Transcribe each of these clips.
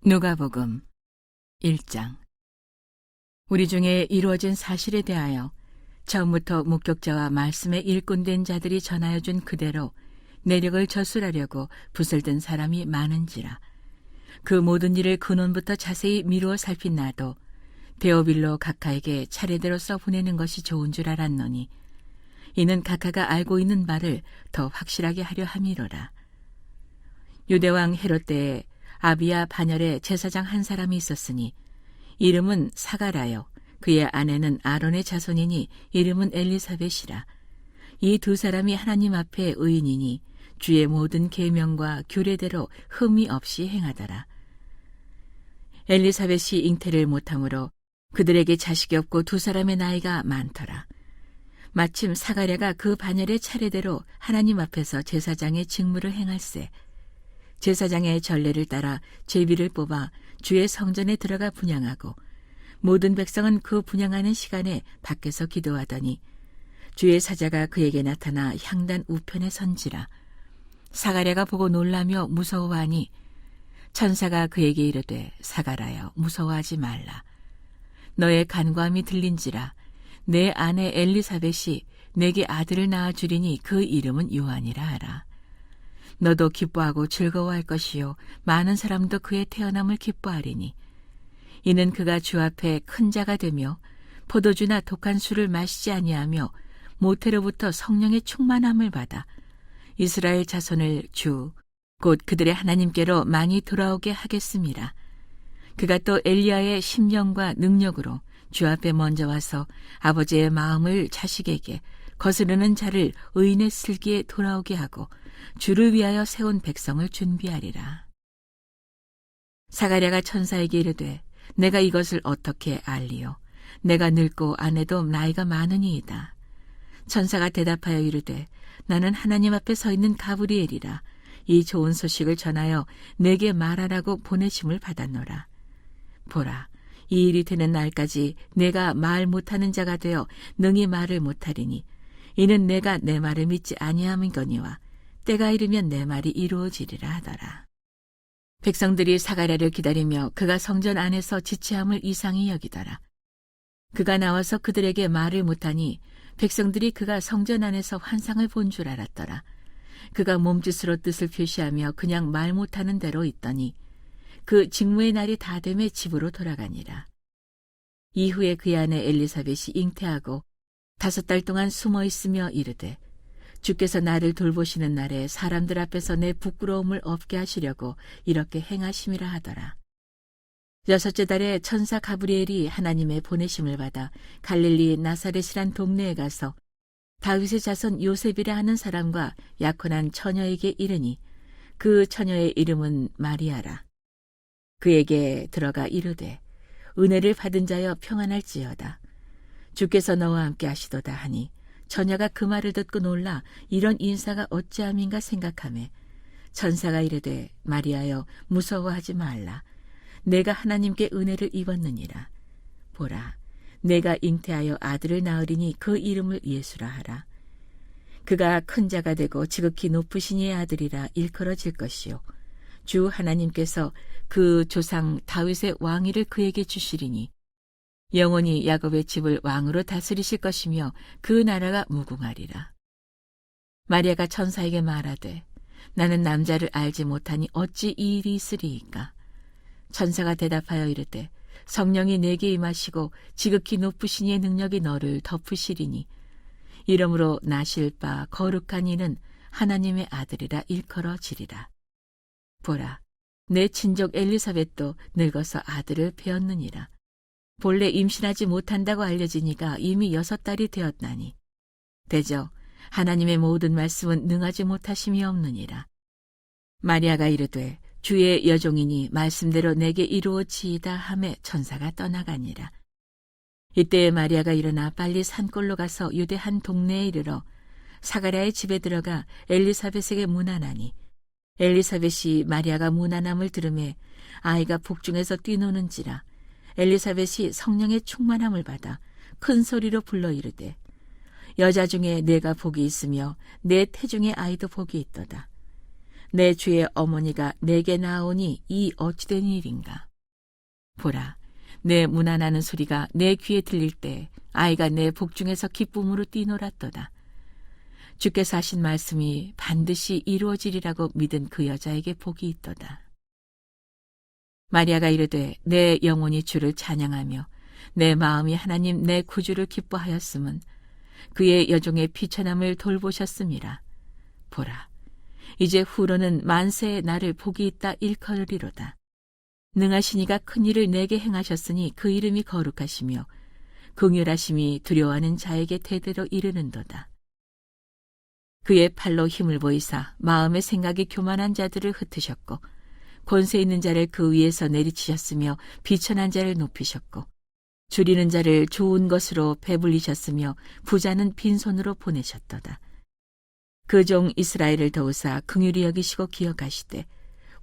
누가복음 1장. 우리 중에 이루어진 사실에 대하여 처음부터 목격자와 말씀에 일꾼된 자들이 전하여 준 그대로 내력을 저술하려고 붓을 든 사람이 많은지라. 그 모든 일을 근원부터 자세히 미루어 살핀 나도 데오빌로 각하에게 차례대로 써보내는 것이 좋은 줄 알았노니 이는 각하가 알고 있는 바를 더 확실하게 하려 함이로라. 유대왕 헤롯 때에 아비야 반열에 제사장 한 사람이 있었으니 이름은 사가라요, 그의 아내는 아론의 자손이니 이름은 엘리사벳이라. 이 두 사람이 하나님 앞에 의인이니 주의 모든 계명과 규례대로 흠이 없이 행하더라. 엘리사벳이 잉태를 못하므로 그들에게 자식이 없고 두 사람의 나이가 많더라. 마침 사가랴가 그 반열의 차례대로 하나님 앞에서 제사장의 직무를 행할세. 제사장의 전례를 따라 제비를 뽑아 주의 성전에 들어가 분향하고 모든 백성은 그 분향하는 시간에 밖에서 기도하더니 주의 사자가 그에게 나타나 향단 우편에 선지라. 사가랴가 보고 놀라며 무서워하니 천사가 그에게 이르되 사가랴여 무서워하지 말라. 너의 간구함이 들린지라. 내 아내 엘리사벳이 내게 아들을 낳아주리니 그 이름은 요한이라 하라. 너도 기뻐하고 즐거워할 것이요 많은 사람도 그의 태어남을 기뻐하리니 이는 그가 주 앞에 큰 자가 되며 포도주나 독한 술을 마시지 아니하며 모태로부터 성령의 충만함을 받아 이스라엘 자손을 주 곧 그들의 하나님께로 많이 돌아오게 하겠습니다. 그가 또 엘리야의 심령과 능력으로 주 앞에 먼저 와서 아버지의 마음을 자식에게 거스르는 자를 의인의 슬기에 돌아오게 하고 주를 위하여 세운 백성을 준비하리라. 사가랴가 천사에게 이르되 내가 이것을 어떻게 알리요? 내가 늙고 아내도 나이가 많으니이다. 천사가 대답하여 이르되 나는 하나님 앞에 서 있는 가브리엘이라. 이 좋은 소식을 전하여 내게 말하라고 보내심을 받았노라. 보라, 이 일이 되는 날까지 내가 말 못하는 자가 되어 능히 말을 못하리니 이는 내가 내 말을 믿지 아니함이거니와 때가 이르면 내 말이 이루어지리라 하더라. 백성들이 사가랴를 기다리며 그가 성전 안에서 지체함을 이상히 여기더라. 그가 나와서 그들에게 말을 못하니 백성들이 그가 성전 안에서 환상을 본 줄 알았더라. 그가 몸짓으로 뜻을 표시하며 그냥 말 못하는 대로 있더니 그 직무의 날이 다 되매 집으로 돌아가니라. 이후에 그의 아내 엘리사벳이 잉태하고 5달 동안 숨어 있으며 이르되 주께서 나를 돌보시는 날에 사람들 앞에서 내 부끄러움을 없게 하시려고 이렇게 행하심이라 하더라. 6째 달에 천사 가브리엘이 하나님의 보내심을 받아 갈릴리 나사렛이란 동네에 가서 다윗의 자손 요셉이라 하는 사람과 약혼한 처녀에게 이르니 그 처녀의 이름은 마리아라. 그에게 들어가 이르되 은혜를 받은 자여 평안할지어다. 주께서 너와 함께 하시도다 하니 처녀가 그 말을 듣고 놀라 이런 인사가 어찌함인가 생각하매 천사가 이르되 마리아여 무서워하지 말라. 내가 하나님께 은혜를 입었느니라. 보라, 내가 잉태하여 아들을 낳으리니 그 이름을 예수라 하라. 그가 큰 자가 되고 지극히 높으신 이의 아들이라 일컬어질 것이요 주 하나님께서 그 조상 다윗의 왕위를 그에게 주시리니 영원히 야곱의 집을 왕으로 다스리실 것이며 그 나라가 무궁하리라. 마리아가 천사에게 말하되 나는 남자를 알지 못하니 어찌 이 일이 있으리이까. 천사가 대답하여 이르되 성령이 내게 임하시고 지극히 높으신 이의 능력이 너를 덮으시리니 이러므로 나실 바 거룩한 이는 하나님의 아들이라 일컬어지리라. 보라, 내 친족 엘리사벳도 늙어서 아들을 배었느니라. 본래 임신하지 못한다고 알려지니까 이미 6달이 되었나니 대저 하나님의 모든 말씀은 능하지 못하심이 없느니라. 마리아가 이르되 주의 여종이니 말씀대로 내게 이루어지이다 하매 천사가 떠나가니라. 이때에 마리아가 일어나 빨리 산골로 가서 유대 한 동네에 이르러 사가랴의 집에 들어가 엘리사벳에게 문안하니 엘리사벳이 마리아가 문안함을 들으매 아이가 복중에서 뛰노는지라. 엘리사벳이 성령의 충만함을 받아 큰 소리로 불러 이르되 여자 중에 내가 복이 있으며 내 태중의 아이도 복이 있도다. 내 주의 어머니가 내게 나오니 이 어찌된 일인가. 보라, 내 문안하는 소리가 내 귀에 들릴 때 아이가 내 복중에서 기쁨으로 뛰놀았도다. 주께서 하신 말씀이 반드시 이루어지리라고 믿은 그 여자에게 복이 있도다. 마리아가 이르되 내 영혼이 주를 찬양하며 내 마음이 하나님 내 구주를 기뻐하였음은 그의 여종의 비천함을 돌보셨음이라. 보라, 이제 후로는 만세에 나를 복이 있다 일컬으리로다. 능하신 이가 큰 일을 내게 행하셨으니 그 이름이 거룩하시며 긍휼하심이 두려워하는 자에게 대대로 이르는도다. 그의 팔로 힘을 보이사 마음의 생각이 교만한 자들을 흩으셨고 권세 있는 자를 그 위에서 내리치셨으며 비천한 자를 높이셨고 줄이는 자를 좋은 것으로 배불리셨으며 부자는 빈손으로 보내셨도다. 그 종 이스라엘을 도우사 긍휼히 여기시고 기억하시되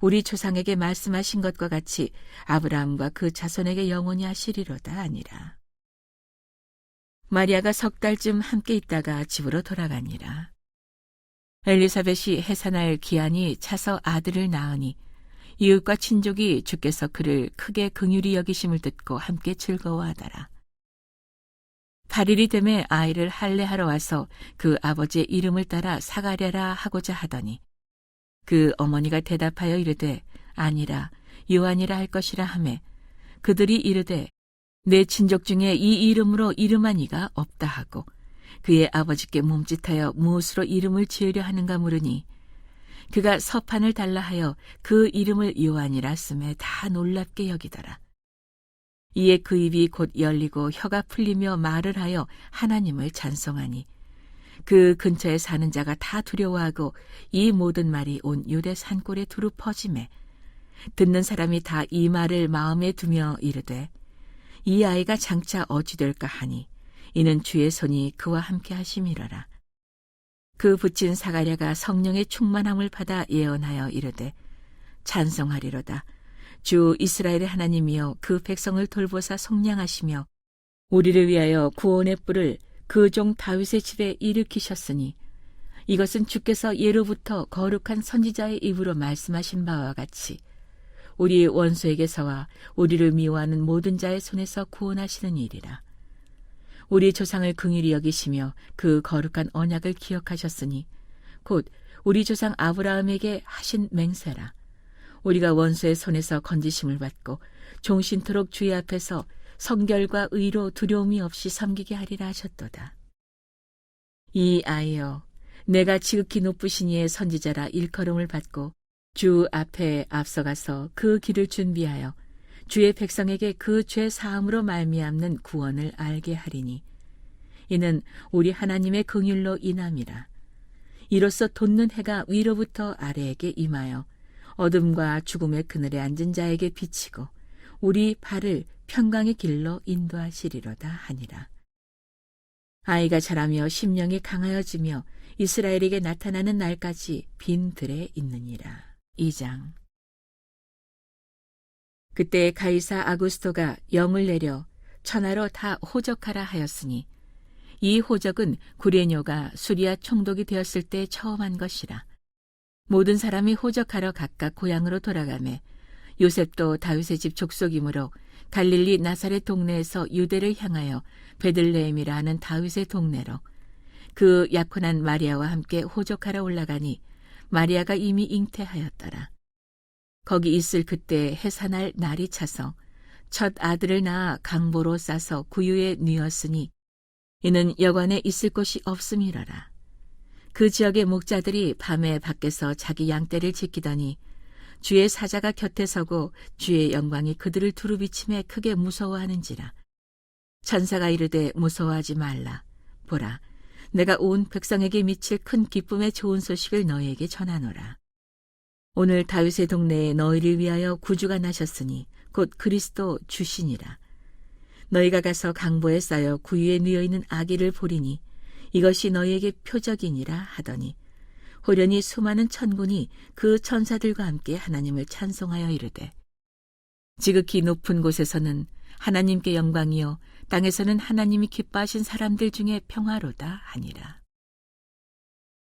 우리 조상에게 말씀하신 것과 같이 아브라함과 그 자손에게 영원히 하시리로다 아니라. 마리아가 석 달쯤 함께 있다가 집으로 돌아가니라. 엘리사벳이 해산할 기한이 차서 아들을 낳으니 이웃과 친족이 주께서 그를 크게 긍휼히 여기심을 듣고 함께 즐거워하더라. 8일이 되매 아이를 할례하러 와서 그 아버지의 이름을 따라 사가랴라 하고자 하더니 그 어머니가 대답하여 이르되 아니라 요한이라 할 것이라 하매 그들이 이르되 내 친족 중에 이 이름으로 이름한 이가 없다 하고 그의 아버지께 몸짓하여 무엇으로 이름을 지으려 하는가 물으니 그가 서판을 달라 하여 그 이름을 요한이라 쓰매 다 놀랍게 여기더라. 이에 그 입이 곧 열리고 혀가 풀리며 말을 하여 하나님을 찬송하니 그 근처에 사는 자가 다 두려워하고 이 모든 말이 온 유대 산골에 두루 퍼지매 듣는 사람이 다 이 말을 마음에 두며 이르되 이 아이가 장차 어찌 될까 하니 이는 주의 손이 그와 함께 하심이러라. 그 붙인 사가랴가 성령의 충만함을 받아 예언하여 이르되 찬송하리로다. 주 이스라엘의 하나님이여 그 백성을 돌보사 속량하시며 우리를 위하여 구원의 뿔을 그 종 다윗의 집에 일으키셨으니 이것은 주께서 예로부터 거룩한 선지자의 입으로 말씀하신 바와 같이 우리 원수에게서와 우리를 미워하는 모든 자의 손에서 구원하시는 일이라. 우리 조상을 긍휼히 여기시며 그 거룩한 언약을 기억하셨으니 곧 우리 조상 아브라함에게 하신 맹세라. 우리가 원수의 손에서 건지심을 받고 종신토록 주의 앞에서 성결과 의로 두려움이 없이 섬기게 하리라 하셨도다. 이 아이여, 내가 지극히 높으신 이의 선지자라 일컬음을 받고 주 앞에 앞서가서 그 길을 준비하여 주의 백성에게 그 죄 사함으로 말미암는 구원을 알게 하리니 이는 우리 하나님의 긍휼로 인함이라. 이로써 돋는 해가 위로부터 아래에게 임하여 어둠과 죽음의 그늘에 앉은 자에게 비치고 우리 발을 평강의 길로 인도하시리로다 하니라. 아이가 자라며 심령이 강하여지며 이스라엘에게 나타나는 날까지 빈 들에 있느니라. 2장. 그때 가이사 아구스토가 영을 내려 천하로 다 호적하라 하였으니 이 호적은 구레뇨가 수리아 총독이 되었을 때 처음 한 것이라. 모든 사람이 호적하러 각각 고향으로 돌아가매 요셉도 다윗의 집 족속이므로 갈릴리 나사렛 동네에서 유대를 향하여 베들레헴이라 하는 다윗의 동네로 그 약혼한 마리아와 함께 호적하러 올라가니 마리아가 이미 잉태하였더라. 거기 있을 그때 해산할 날이 차서 첫 아들을 낳아 강보로 싸서 구유에 뉘었으니 이는 여관에 있을 곳이 없음이라라. 그 지역의 목자들이 밤에 밖에서 자기 양떼를 지키더니 주의 사자가 곁에 서고 주의 영광이 그들을 두루 비침에 크게 무서워하는지라. 천사가 이르되 무서워하지 말라. 보라, 내가 온 백성에게 미칠 큰 기쁨의 좋은 소식을 너희에게 전하노라. 오늘 다윗의 동네에 너희를 위하여 구주가 나셨으니 곧 그리스도 주시니라. 너희가 가서 강보에 쌓여 구유에 누워 있는 아기를 보리니 이것이 너희에게 표적이니라 하더니 호련히 수많은 천군이 그 천사들과 함께 하나님을 찬송하여 이르되 지극히 높은 곳에서는 하나님께 영광이요 땅에서는 하나님이 기뻐하신 사람들 중에 평화로다 하니라.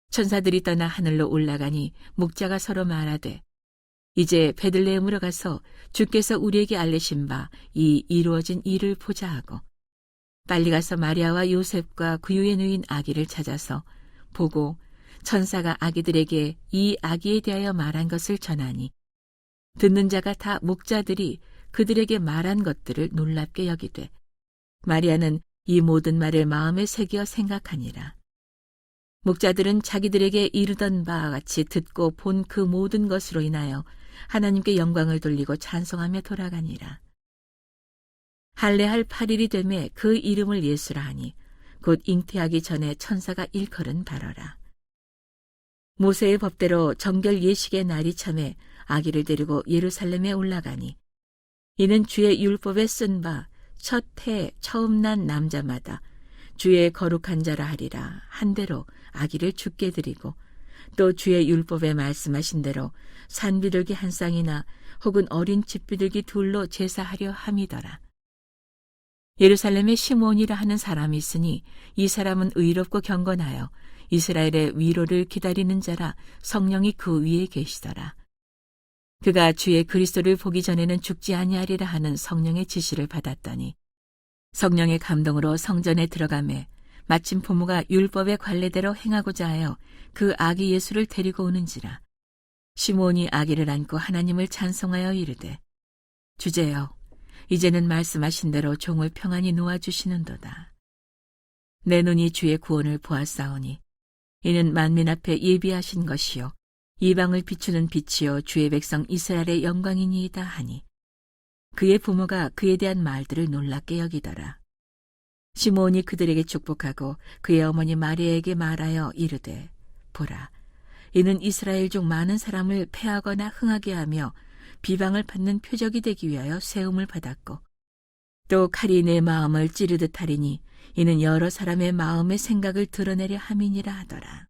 천사들이 떠나 하늘로 올라가니 목자가 서로 말하되 이제 베들레헴으로 가서 주께서 우리에게 알리신 바 이 이루어진 일을 보자 하고 빨리 가서 마리아와 요셉과 구유에 누인 아기를 찾아서 보고 천사가 아기들에게 이 아기에 대하여 말한 것을 전하니 듣는 자가 다 목자들이 그들에게 말한 것들을 놀랍게 여기되 마리아는 이 모든 말을 마음에 새겨 생각하니라. 목자들은 자기들에게 이르던 바와 같이 듣고 본 그 모든 것으로 인하여 하나님께 영광을 돌리고 찬송하며 돌아가니라. 할례할 8일이 되매 그 이름을 예수라 하니 곧 잉태하기 전에 천사가 일컬은 바로라. 모세의 법대로 정결 예식의 날이 참에 아기를 데리고 예루살렘에 올라가니 이는 주의 율법에 쓴 바 첫 해 처음 난 남자마다 주의 거룩한 자라 하리라 한 대로 아기를 죽게 드리고 또 주의 율법에 말씀하신 대로 산비둘기 한 쌍이나 혹은 어린 집비둘기 둘로 제사하려 함이더라. 예루살렘에 시므온이라 하는 사람이 있으니 이 사람은 의롭고 경건하여 이스라엘의 위로를 기다리는 자라 성령이 그 위에 계시더라. 그가 주의 그리스도를 보기 전에는 죽지 아니하리라 하는 성령의 지시를 받았더니 성령의 감동으로 성전에 들어가매 마침 부모가 율법의 관례대로 행하고자 하여 그 아기 예수를 데리고 오는지라. 시므온이 아기를 안고 하나님을 찬송하여 이르되 주제여 이제는 말씀하신 대로 종을 평안히 놓아주시는도다. 내 눈이 주의 구원을 보았사오니 이는 만민 앞에 예비하신 것이요 이방을 비추는 빛이요 주의 백성 이스라엘의 영광이니이다 하니 그의 부모가 그에 대한 말들을 놀랍게 여기더라. 시므온이 그들에게 축복하고 그의 어머니 마리아에게 말하여 이르되 보라 이는 이스라엘 중 많은 사람을 패하거나 흥하게 하며 비방을 받는 표적이 되기 위하여 세움을 받았고 또 칼이 내 마음을 찌르듯 하리니 이는 여러 사람의 마음의 생각을 드러내려 함이니라 하더라.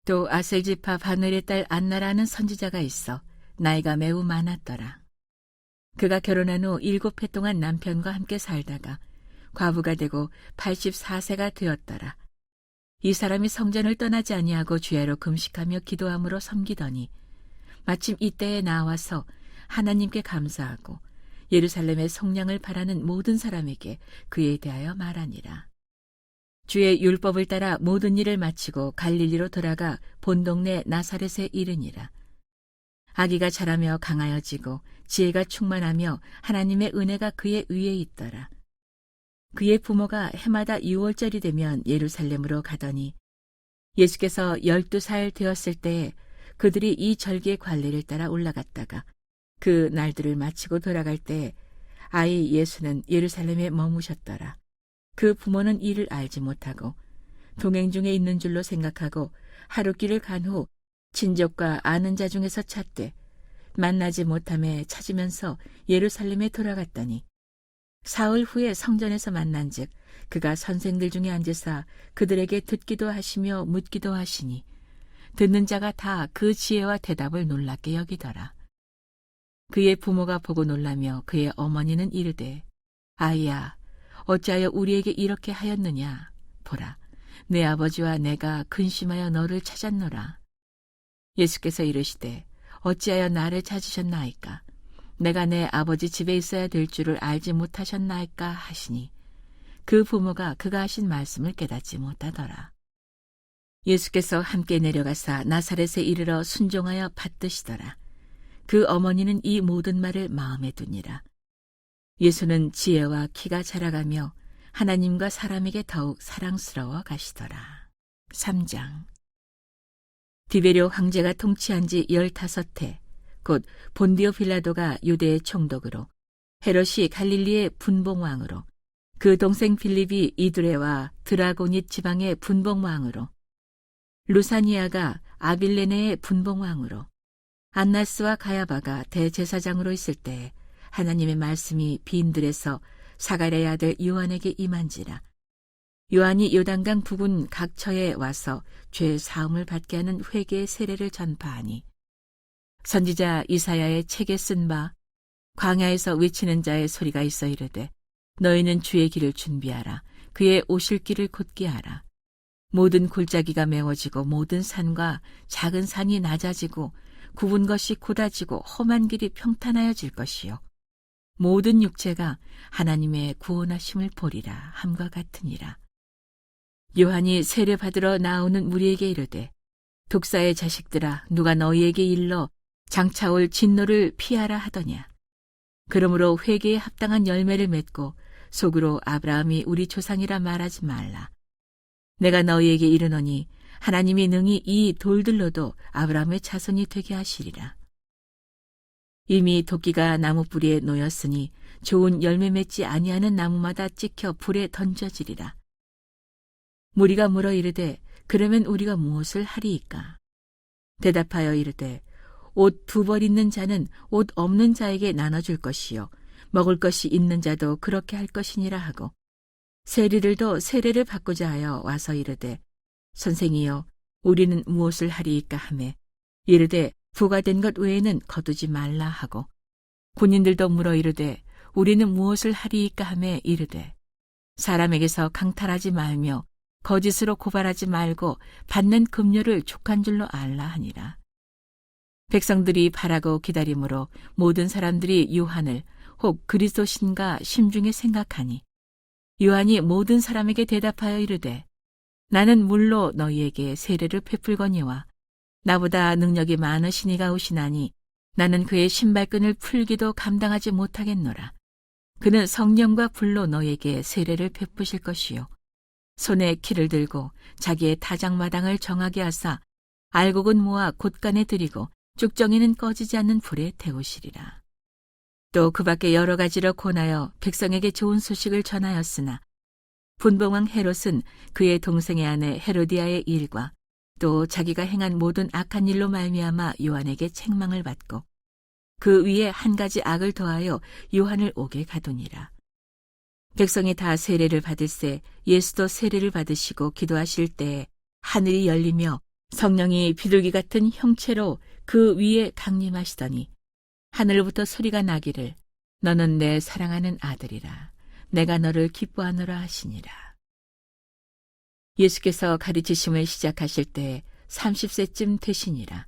또 아셀지파 바누엘의 딸 안나라는 선지자가 있어 나이가 매우 많았더라. 그가 결혼한 후 7해 동안 남편과 함께 살다가 과부가 되고 84세가 되었더라. 이 사람이 성전을 떠나지 아니하고 주야로 금식하며 기도함으로 섬기더니 마침 이때에 나와서 하나님께 감사하고 예루살렘의 성량을 바라는 모든 사람에게 그에 대하여 말하니라. 주의 율법을 따라 모든 일을 마치고 갈릴리로 돌아가 본 동네 나사렛에 이르니라. 아기가 자라며 강하여지고 지혜가 충만하며 하나님의 은혜가 그의 위에 있더라. 그의 부모가 해마다 6월절이 되면 예루살렘으로 가더니 예수께서 12살 되었을 때에 그들이 이 절기의 관례를 따라 올라갔다가 그 날들을 마치고 돌아갈 때 아이 예수는 예루살렘에 머무셨더라. 그 부모는 이를 알지 못하고 동행 중에 있는 줄로 생각하고 하루 길을 간 후 친족과 아는 자 중에서 찾되 만나지 못함에 찾으면서 예루살렘에 돌아갔더니 사흘 후에 성전에서 만난즉 그가 선생들 중에 앉으사 그들에게 듣기도 하시며 묻기도 하시니 듣는 자가 다 그 지혜와 대답을 놀랍게 여기더라. 그의 부모가 보고 놀라며 그의 어머니는 이르되 아이야 어찌하여 우리에게 이렇게 하였느냐. 보라 내 아버지와 내가 근심하여 너를 찾았노라. 예수께서 이르시되 어찌하여 나를 찾으셨나이까. 내가 내 아버지 집에 있어야 될 줄을 알지 못하셨나이까 하시니 그 부모가 그가 하신 말씀을 깨닫지 못하더라. 예수께서 함께 내려가사 나사렛에 이르러 순종하여 받드시더라. 그 어머니는 이 모든 말을 마음에 두니라. 예수는 지혜와 키가 자라가며 하나님과 사람에게 더욱 사랑스러워 가시더라. 3장. 디베료 황제가 통치한 지 15해 곧 본디오 빌라도가 유대의 총독으로 헤롯이 갈릴리의 분봉왕으로 그 동생 빌립이 이두레와 드라고닛 지방의 분봉왕으로 루사니아가 아빌레네의 분봉왕으로 안나스와 가야바가 대제사장으로 있을 때 하나님의 말씀이 빈들에서 사가랴의 아들 요한에게 임한지라. 요한이 요단강 북은 각 처에 와서 죄 사함을 받게 하는 회개의 세례를 전파하니 선지자 이사야의 책에 쓴 바 광야에서 외치는 자의 소리가 있어 이르되 너희는 주의 길을 준비하라. 그의 오실 길을 곧게 하라. 모든 골짜기가 메워지고 모든 산과 작은 산이 낮아지고 굽은 것이 곧아지고 험한 길이 평탄하여질 것이요 모든 육체가 하나님의 구원하심을 보리라 함과 같으니라. 요한이 세례 받으러 나오는 무리에게 이르되 독사의 자식들아 누가 너희에게 일러 장차 올 진노를 피하라 하더냐. 그러므로 회개에 합당한 열매를 맺고 속으로 아브라함이 우리 조상이라 말하지 말라. 내가 너희에게 이르노니 하나님이 능히 이 돌들로도 아브라함의 자손이 되게 하시리라. 이미 도끼가 나무 뿌리에 놓였으니 좋은 열매 맺지 아니하는 나무마다 찍혀 불에 던져지리라. 무리가 물어 이르되 그러면 우리가 무엇을 하리이까? 대답하여 이르되 옷 2벌 있는 자는 옷 없는 자에게 나눠줄 것이요 먹을 것이 있는 자도 그렇게 할 것이니라 하고 세리들도 세례를 받고자 하여 와서 이르되 선생이여 우리는 무엇을 하리이까 하매 이르되 부과된 것 외에는 거두지 말라 하고 군인들도 물어 이르되 우리는 무엇을 하리이까 하매 이르되 사람에게서 강탈하지 말며 거짓으로 고발하지 말고 받는 급료를 족한 줄로 알라 하니라. 백성들이 바라고 기다림으로 모든 사람들이 요한을 혹 그리스도신가 심중에 생각하니 요한이 모든 사람에게 대답하여 이르되 나는 물로 너희에게 세례를 베풀거니와 나보다 능력이 많으신 이가 오시나니 나는 그의 신발끈을 풀기도 감당하지 못하겠노라. 그는 성령과 불로 너희에게 세례를 베푸실 것이요 손에 키를 들고 자기의 타작마당을 정하게 하사 알곡은 모아 곳간에 들이고 쭉정이는 꺼지지 않는 불에 태우시리라. 또 그 밖에 여러 가지로 권하여 백성에게 좋은 소식을 전하였으나 분봉왕 헤롯은 그의 동생의 아내 헤로디아의 일과 또 자기가 행한 모든 악한 일로 말미암아 요한에게 책망을 받고 그 위에 한 가지 악을 더하여 요한을 옥에 가두니라. 백성이 다 세례를 받을새 예수도 세례를 받으시고 기도하실 때에 하늘이 열리며 성령이 비둘기 같은 형체로 그 위에 강림하시더니 하늘로부터 소리가 나기를 너는 내 사랑하는 아들이라 내가 너를 기뻐하노라 하시니라. 예수께서 가르치심을 시작하실 때 30세쯤 되시니라.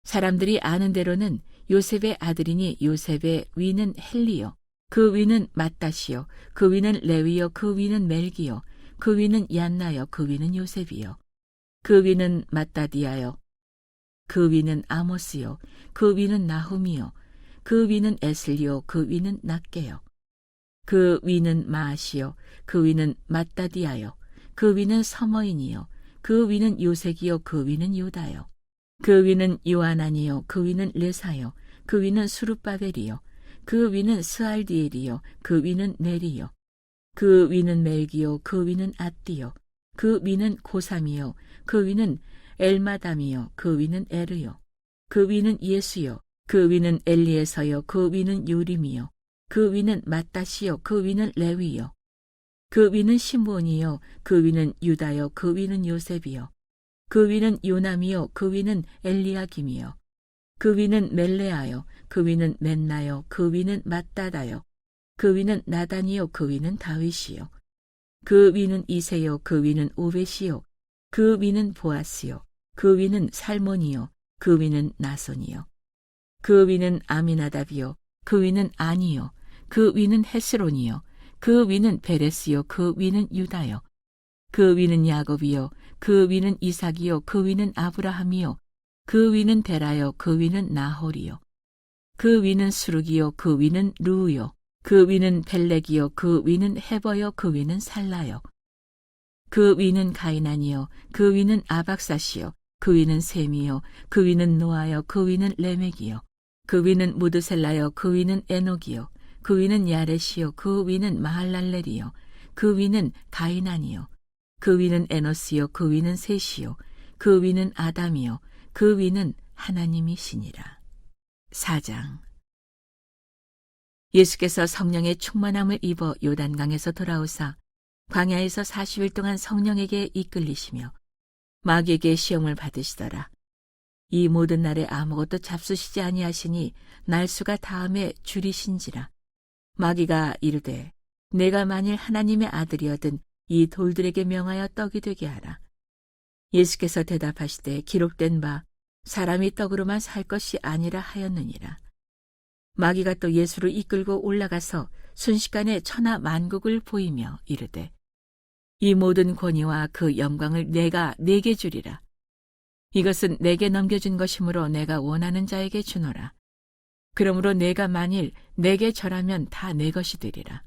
사람들이 아는 대로는 요셉의 아들이니 요셉의 위는 헬리요 그 위는 맏다시요 그 위는 레위요 그 위는 멜기요 그 위는 얀나요 그 위는 요셉이요 그 위는 맏다디아요 그 위는 아모스요 그 위는 나훔이요 그 위는 에슬리요 그 위는 낫게요 그 위는 마아시요 그 위는 맏다디아요 그 위는 서머인이요 그 위는 요색이요 그 위는 유다요 그 위는 요하나니요 그 위는 레사요 그 위는 수룹바벨이요 그 위는 스알디엘이요 그 위는 네리요 그 위는 멜기요 그 위는 앗디요 그 위는 고삼이요 그 위는 엘마담이요 그 위는 에르요 그 위는 예수요 그 위는 엘리에서요 그 위는 요림이요 그 위는 맏다시요 그 위는 레위요 그 위는 시므온이요 그 위는 유다요 그 위는 요셉이요 그 위는 요남이요 그 위는 엘리야김이요 그 위는 멜레아요 그 위는 맨나요 그 위는 맏다다요 그 위는 나단이요 그 위는 다윗이요 그 위는 이세요 그 위는 오벳이요 그 위는 보아스요 그 위는 살몬이요 그 위는 나손이요 그 위는 아미나답이요 그 위는 아니요 그 위는 헤스론이요 그 위는 베레스요 그 위는 유다요 그 위는 야곱이요 그 위는 이삭이요 그 위는 아브라함이요 그 위는 데라요 그 위는 나홀이요 그 위는 수룩이요 그 위는 루우요 그 위는 벨렉이요 그 위는 헤버요 그 위는 살라요 그 위는 가이난이요 그 위는 아박사시요 그 위는 셈이요 그 위는 노아요 그 위는 레멕이요 그 위는 무드셀라요 그 위는 에녹이요 그 위는 야렛이요 그 위는 마할랄렐이요 그 위는 가이난이요 그 위는 에노스요 그 위는 셋이요 그 위는 아담이요 그 위는 하나님이시니라. 4장. 예수께서 성령의 충만함을 입어 요단강에서 돌아오사 광야에서 40일 동안 성령에게 이끌리시며 마귀에게 시험을 받으시더라. 이 모든 날에 아무것도 잡수시지 아니하시니 날수가 다음에 줄이신지라. 마귀가 이르되 내가 만일 하나님의 아들이어든 이 돌들에게 명하여 떡이 되게 하라. 예수께서 대답하시되 기록된 바 사람이 떡으로만 살 것이 아니라 하였느니라. 마귀가 또 예수를 이끌고 올라가서 순식간에 천하 만국을 보이며 이르되 이 모든 권위와 그 영광을 내가 네게 주리라. 이것은 내게 넘겨준 것이므로 내가 원하는 자에게 주노라. 그러므로 내가 만일 내게 절하면 다 내 것이 되리라.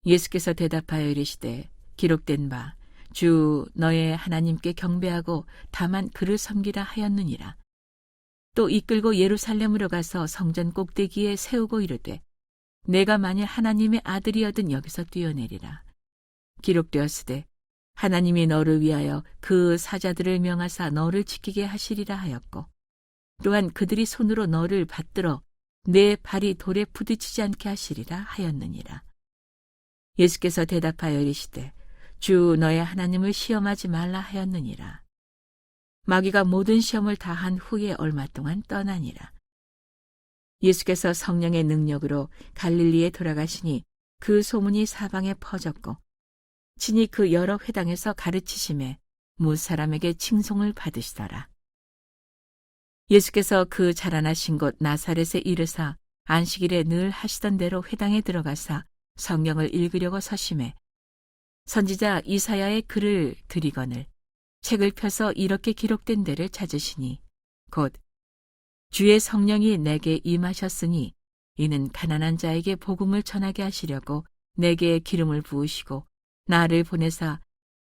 예수께서 대답하여 이르시되 기록된 바 주 너의 하나님께 경배하고 다만 그를 섬기라 하였느니라. 또 이끌고 예루살렘으로 가서 성전 꼭대기에 세우고 이르되 내가 만일 하나님의 아들이어든 여기서 뛰어내리라. 기록되었으되 하나님이 너를 위하여 그 사자들을 명하사 너를 지키게 하시리라 하였고 또한 그들이 손으로 너를 받들어 내 발이 돌에 부딪히지 않게 하시리라 하였느니라. 예수께서 대답하여 이르시되 주 너의 하나님을 시험하지 말라 하였느니라. 마귀가 모든 시험을 다 한 후에 얼마 동안 떠나니라. 예수께서 성령의 능력으로 갈릴리에 돌아가시니 그 소문이 사방에 퍼졌고 친히 그 여러 회당에서 가르치심에 뭇 사람에게 칭송을 받으시더라. 예수께서 그 자라나신 곳 나사렛에 이르사 안식일에 늘 하시던 대로 회당에 들어가사 성경을 읽으려고 서심해 선지자 이사야의 글을 들이거늘 책을 펴서 이렇게 기록된 데를 찾으시니 곧 주의 성령이 내게 임하셨으니 이는 가난한 자에게 복음을 전하게 하시려고 내게 기름을 부으시고 나를 보내사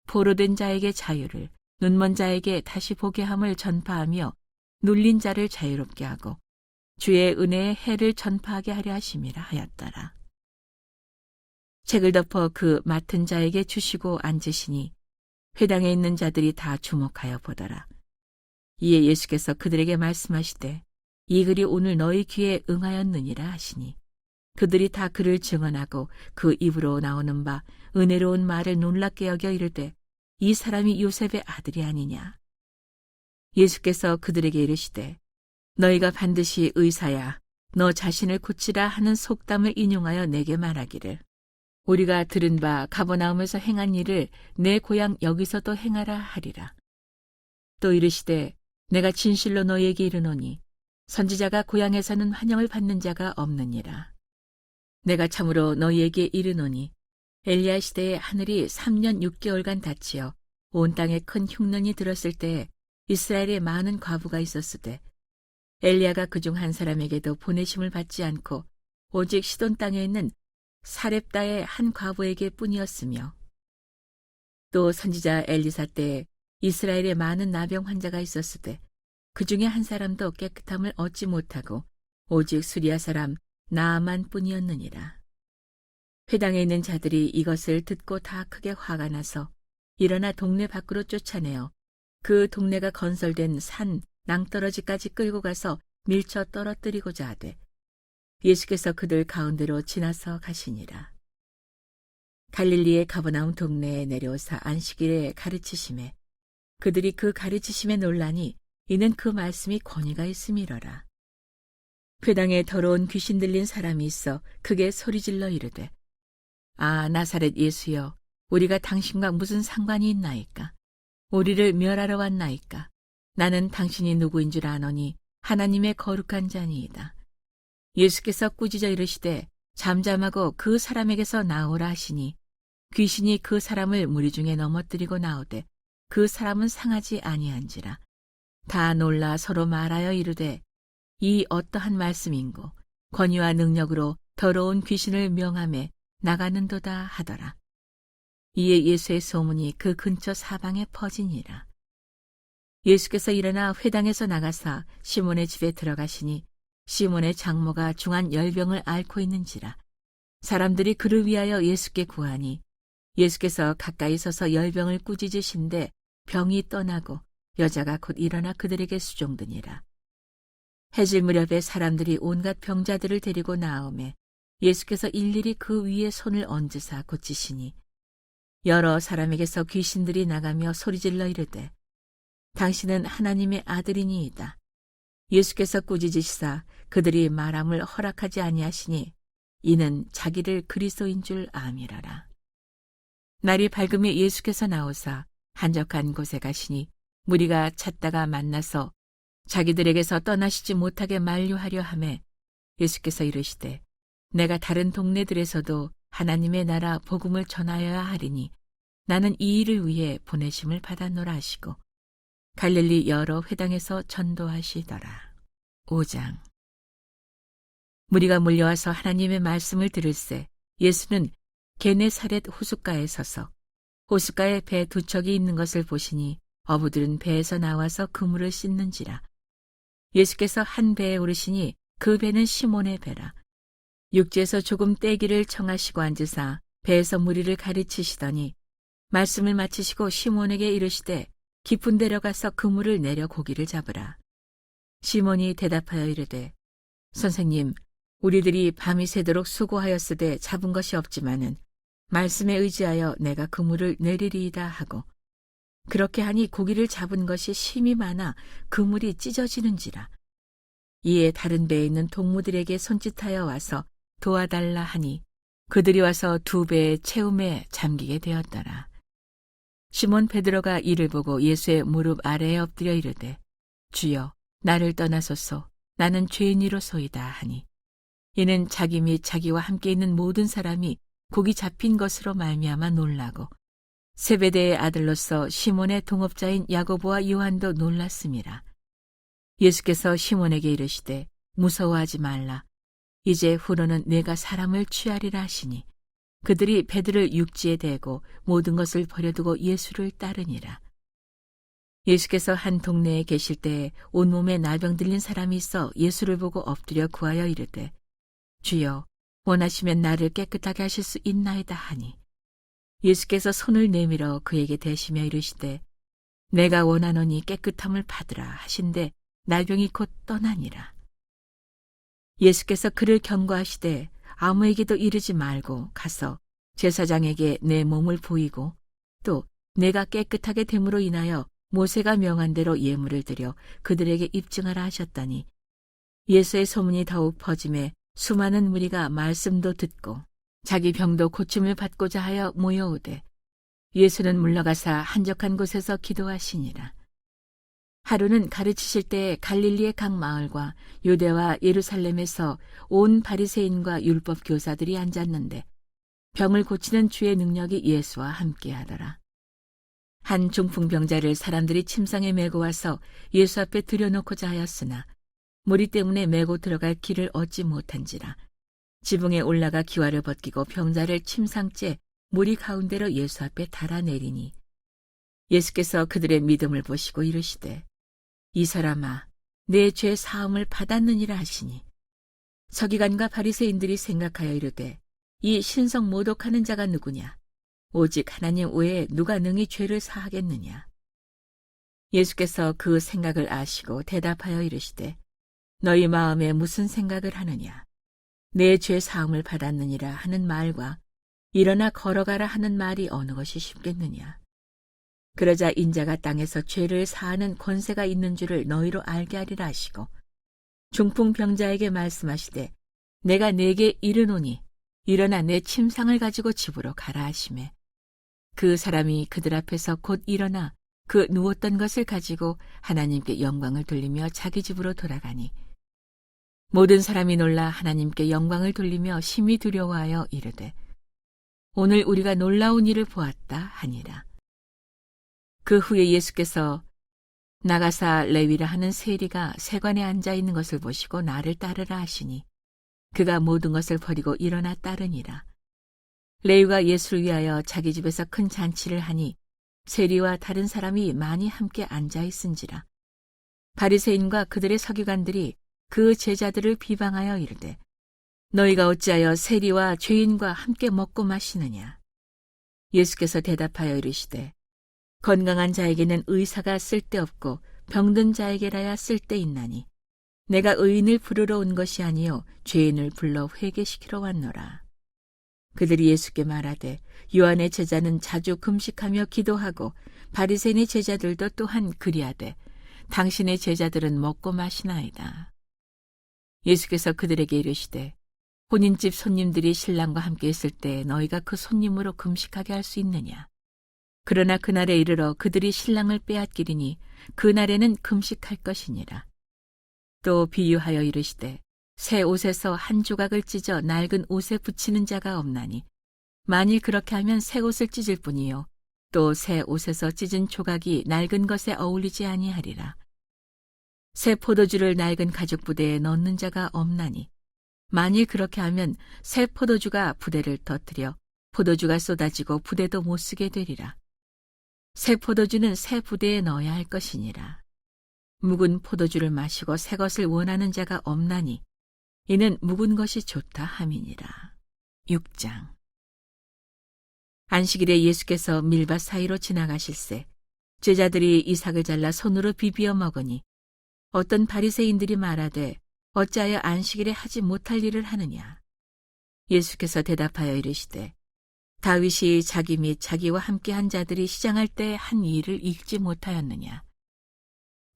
포로된 자에게 자유를 눈먼 자에게 다시 보게 함을 전파하며 눌린 자를 자유롭게 하고 주의 은혜의 해를 전파하게 하려 하심이라 하였더라. 책을 덮어 그 맡은 자에게 주시고 앉으시니 회당에 있는 자들이 다 주목하여 보더라. 이에 예수께서 그들에게 말씀하시되 이 글이 오늘 너희 귀에 응하였느니라 하시니 그들이 다 그를 증언하고 그 입으로 나오는 바 은혜로운 말을 놀랍게 여겨 이르되 이 사람이 요셉의 아들이 아니냐. 예수께서 그들에게 이르시되 너희가 반드시 의사야 너 자신을 고치라 하는 속담을 인용하여 내게 말하기를 우리가 들은 바 가버나움에서 행한 일을 내 고향 여기서도 행하라 하리라. 또 이르시되 내가 진실로 너희에게 이르노니 선지자가 고향에서는 환영을 받는 자가 없느니라. 내가 참으로 너희에게 이르노니 엘리야 시대에 하늘이 3년 6개월간 닫히어 온 땅에 큰 흉년이 들었을 때에 이스라엘에 많은 과부가 있었으되 엘리야가 그중 한 사람에게도 보내심을 받지 않고 오직 시돈 땅에 있는 사렙다의 한 과부에게 뿐이었으며 또 선지자 엘리사 때에 이스라엘에 많은 나병 환자가 있었으되 그 중에 한 사람도 깨끗함을 얻지 못하고 오직 수리아 사람 나아만 뿐이었느니라. 회당에 있는 자들이 이것을 듣고 다 크게 화가 나서 일어나 동네 밖으로 쫓아내어 그 동네가 건설된 산 낭떠러지까지 끌고 가서 밀쳐 떨어뜨리고자 하되 예수께서 그들 가운데로 지나서 가시니라. 갈릴리의 가버나움 동네에 내려오사 안식일에 가르치심에 그들이 그 가르치심에 놀라니 이는 그 말씀이 권위가 있음이러라. 회당에 더러운 귀신 들린 사람이 있어 크게 소리질러 이르되 아 나사렛 예수여 우리가 당신과 무슨 상관이 있나이까. 우리를 멸하러 왔나이까. 나는 당신이 누구인 줄 아노니 하나님의 거룩한 자니이다. 예수께서 꾸짖어 이르시되 잠잠하고 그 사람에게서 나오라 하시니 귀신이 그 사람을 무리 중에 넘어뜨리고 나오되 그 사람은 상하지 아니한지라. 다 놀라 서로 말하여 이르되 이 어떠한 말씀인고 권위와 능력으로 더러운 귀신을 명함에 나가는도다 하더라. 이에 예수의 소문이 그 근처 사방에 퍼지니라. 예수께서 일어나 회당에서 나가사 시몬의 집에 들어가시니 시몬의 장모가 중한 열병을 앓고 있는지라. 사람들이 그를 위하여 예수께 구하니 예수께서 가까이 서서 열병을 꾸짖으신데 병이 떠나고 여자가 곧 일어나 그들에게 수종드니라. 해질 무렵에 사람들이 온갖 병자들을 데리고 나오매 예수께서 일일이 그 위에 손을 얹으사 고치시니 여러 사람에게서 귀신들이 나가며 소리질러 이르되 당신은 하나님의 아들이니이다. 예수께서 꾸짖으시사 그들이 말함을 허락하지 아니하시니 이는 자기를 그리스도인 줄 암이라라. 날이 밝음에 예수께서 나오사 한적한 곳에 가시니 무리가 찾다가 만나서 자기들에게서 떠나시지 못하게 만류하려 하매 예수께서 이르시되 내가 다른 동네들에서도 하나님의 나라 복음을 전하여야 하리니 나는 이 일을 위해 보내심을 받았노라 하시고 갈릴리 여러 회당에서 전도하시더라. 5장. 무리가 몰려와서 하나님의 말씀을 들을새 예수는 게네사렛 호숫가에 서서 호숫가에 배 두 척이 있는 것을 보시니 어부들은 배에서 나와서 그물을 씻는지라. 예수께서 한 배에 오르시니 그 배는 시몬의 배라. 육지에서 조금 떼기를 청하시고 앉으사 배에서 무리를 가르치시더니 말씀을 마치시고 시몬에게 이르시되 깊은 데로 가서 그물을 내려 고기를 잡으라. 시몬이 대답하여 이르되 선생님, 우리들이 밤이 새도록 수고하였으되 잡은 것이 없지만은 말씀에 의지하여 내가 그물을 내리리이다 하고 그렇게 하니 고기를 잡은 것이 심이 많아 그물이 찢어지는지라. 이에 다른 배에 있는 동무들에게 손짓하여 와서 도와달라 하니 그들이 와서 두 배의 채움에 잠기게 되었더라. 시몬 베드로가 이를 보고 예수의 무릎 아래에 엎드려 이르되 주여 나를 떠나소서 나는 죄인이로소이다 하니 이는 자기 및 자기와 함께 있는 모든 사람이 고기 잡힌 것으로 말미암아 놀라고 세베대의 아들로서 시몬의 동업자인 야고보와 요한도 놀랐음이라. 예수께서 시몬에게 이르시되 무서워하지 말라. 이제 후로는 내가 사람을 취하리라 하시니 그들이 배들을 육지에 대고 모든 것을 버려두고 예수를 따르니라. 예수께서 한 동네에 계실 때에 온몸에 나병 들린 사람이 있어 예수를 보고 엎드려 구하여 이르되 주여 원하시면 나를 깨끗하게 하실 수 있나이다 하니 예수께서 손을 내밀어 그에게 대시며 이르시되 내가 원하노니 깨끗함을 받으라 하신데 나병이 곧 떠나니라. 예수께서 그를 경고하시되 아무에게도 이르지 말고 가서 제사장에게 내 몸을 보이고 또 내가 깨끗하게 됨으로 인하여 모세가 명한 대로 예물을 드려 그들에게 입증하라 하셨더니 예수의 소문이 더욱 퍼짐에 수많은 무리가 말씀도 듣고 자기 병도 고침을 받고자 하여 모여오되 예수는 물러가사 한적한 곳에서 기도하시니라. 하루는 가르치실 때에 갈릴리의 각 마을과 유대와 예루살렘에서 온 바리새인과 율법 교사들이 앉았는데 병을 고치는 주의 능력이 예수와 함께하더라. 한 중풍병자를 사람들이 침상에 메고 와서 예수 앞에 들여놓고자 하였으나 무리 때문에 메고 들어갈 길을 얻지 못한지라. 지붕에 올라가 기와를 벗기고 병자를 침상째 무리 가운데로 예수 앞에 달아내리니 예수께서 그들의 믿음을 보시고 이르시되 이 사람아 내 죄 사함을 받았느니라 하시니 서기관과 바리새인들이 생각하여 이르되 이 신성 모독하는 자가 누구냐 오직 하나님 외에 누가 능히 죄를 사하겠느냐. 예수께서 그 생각을 아시고 대답하여 이르시되 너희 마음에 무슨 생각을 하느냐 내 죄 사함을 받았느니라 하는 말과 일어나 걸어가라 하는 말이 어느 것이 쉽겠느냐. 그러자 인자가 땅에서 죄를 사하는 권세가 있는 줄을 너희로 알게 하리라 하시고 중풍병자에게 말씀하시되 내가 네게 이르노니 일어나 내 침상을 가지고 집으로 가라 하시매 그 사람이 그들 앞에서 곧 일어나 그 누웠던 것을 가지고 하나님께 영광을 돌리며 자기 집으로 돌아가니 모든 사람이 놀라 하나님께 영광을 돌리며 심히 두려워하여 이르되 오늘 우리가 놀라운 일을 보았다 하니라. 그 후에 예수께서 나가사 레위라 하는 세리가 세관에 앉아 있는 것을 보시고 나를 따르라 하시니 그가 모든 것을 버리고 일어나 따르니라. 레위가 예수를 위하여 자기 집에서 큰 잔치를 하니 세리와 다른 사람이 많이 함께 앉아 있은지라. 바리새인과 그들의 서기관들이 그 제자들을 비방하여 이르되 너희가 어찌하여 세리와 죄인과 함께 먹고 마시느냐. 예수께서 대답하여 이르시되 건강한 자에게는 의사가 쓸데없고 병든 자에게라야 쓸데있나니 내가 의인을 부르러 온 것이 아니요 죄인을 불러 회개시키러 왔노라. 그들이 예수께 말하되 요한의 제자는 자주 금식하며 기도하고 바리새인의 제자들도 또한 그리하되 당신의 제자들은 먹고 마시나이다. 예수께서 그들에게 이르시되 혼인집 손님들이 신랑과 함께 있을 때 너희가 그 손님으로 금식하게 할 수 있느냐. 그러나 그날에 이르러 그들이 신랑을 빼앗기리니 그날에는 금식할 것이니라. 또 비유하여 이르시되 새 옷에서 한 조각을 찢어 낡은 옷에 붙이는 자가 없나니 만일 그렇게 하면 새 옷을 찢을 뿐이요 또 새 옷에서 찢은 조각이 낡은 것에 어울리지 아니하리라. 새 포도주를 낡은 가죽 부대에 넣는 자가 없나니 만일 그렇게 하면 새 포도주가 부대를 터뜨려 포도주가 쏟아지고 부대도 못 쓰게 되리라. 새 포도주는 새 부대에 넣어야 할 것이니라. 묵은 포도주를 마시고 새 것을 원하는 자가 없나니 이는 묵은 것이 좋다 함이니라. 6장. 안식일에 예수께서 밀밭 사이로 지나가실새 제자들이 이삭을 잘라 손으로 비비어 먹으니 어떤 바리새인들이 말하되 어찌하여 안식일에 하지 못할 일을 하느냐. 예수께서 대답하여 이르시되 다윗이 자기 및 자기와 함께한 자들이 시장할 때 한 일을 읽지 못하였느냐.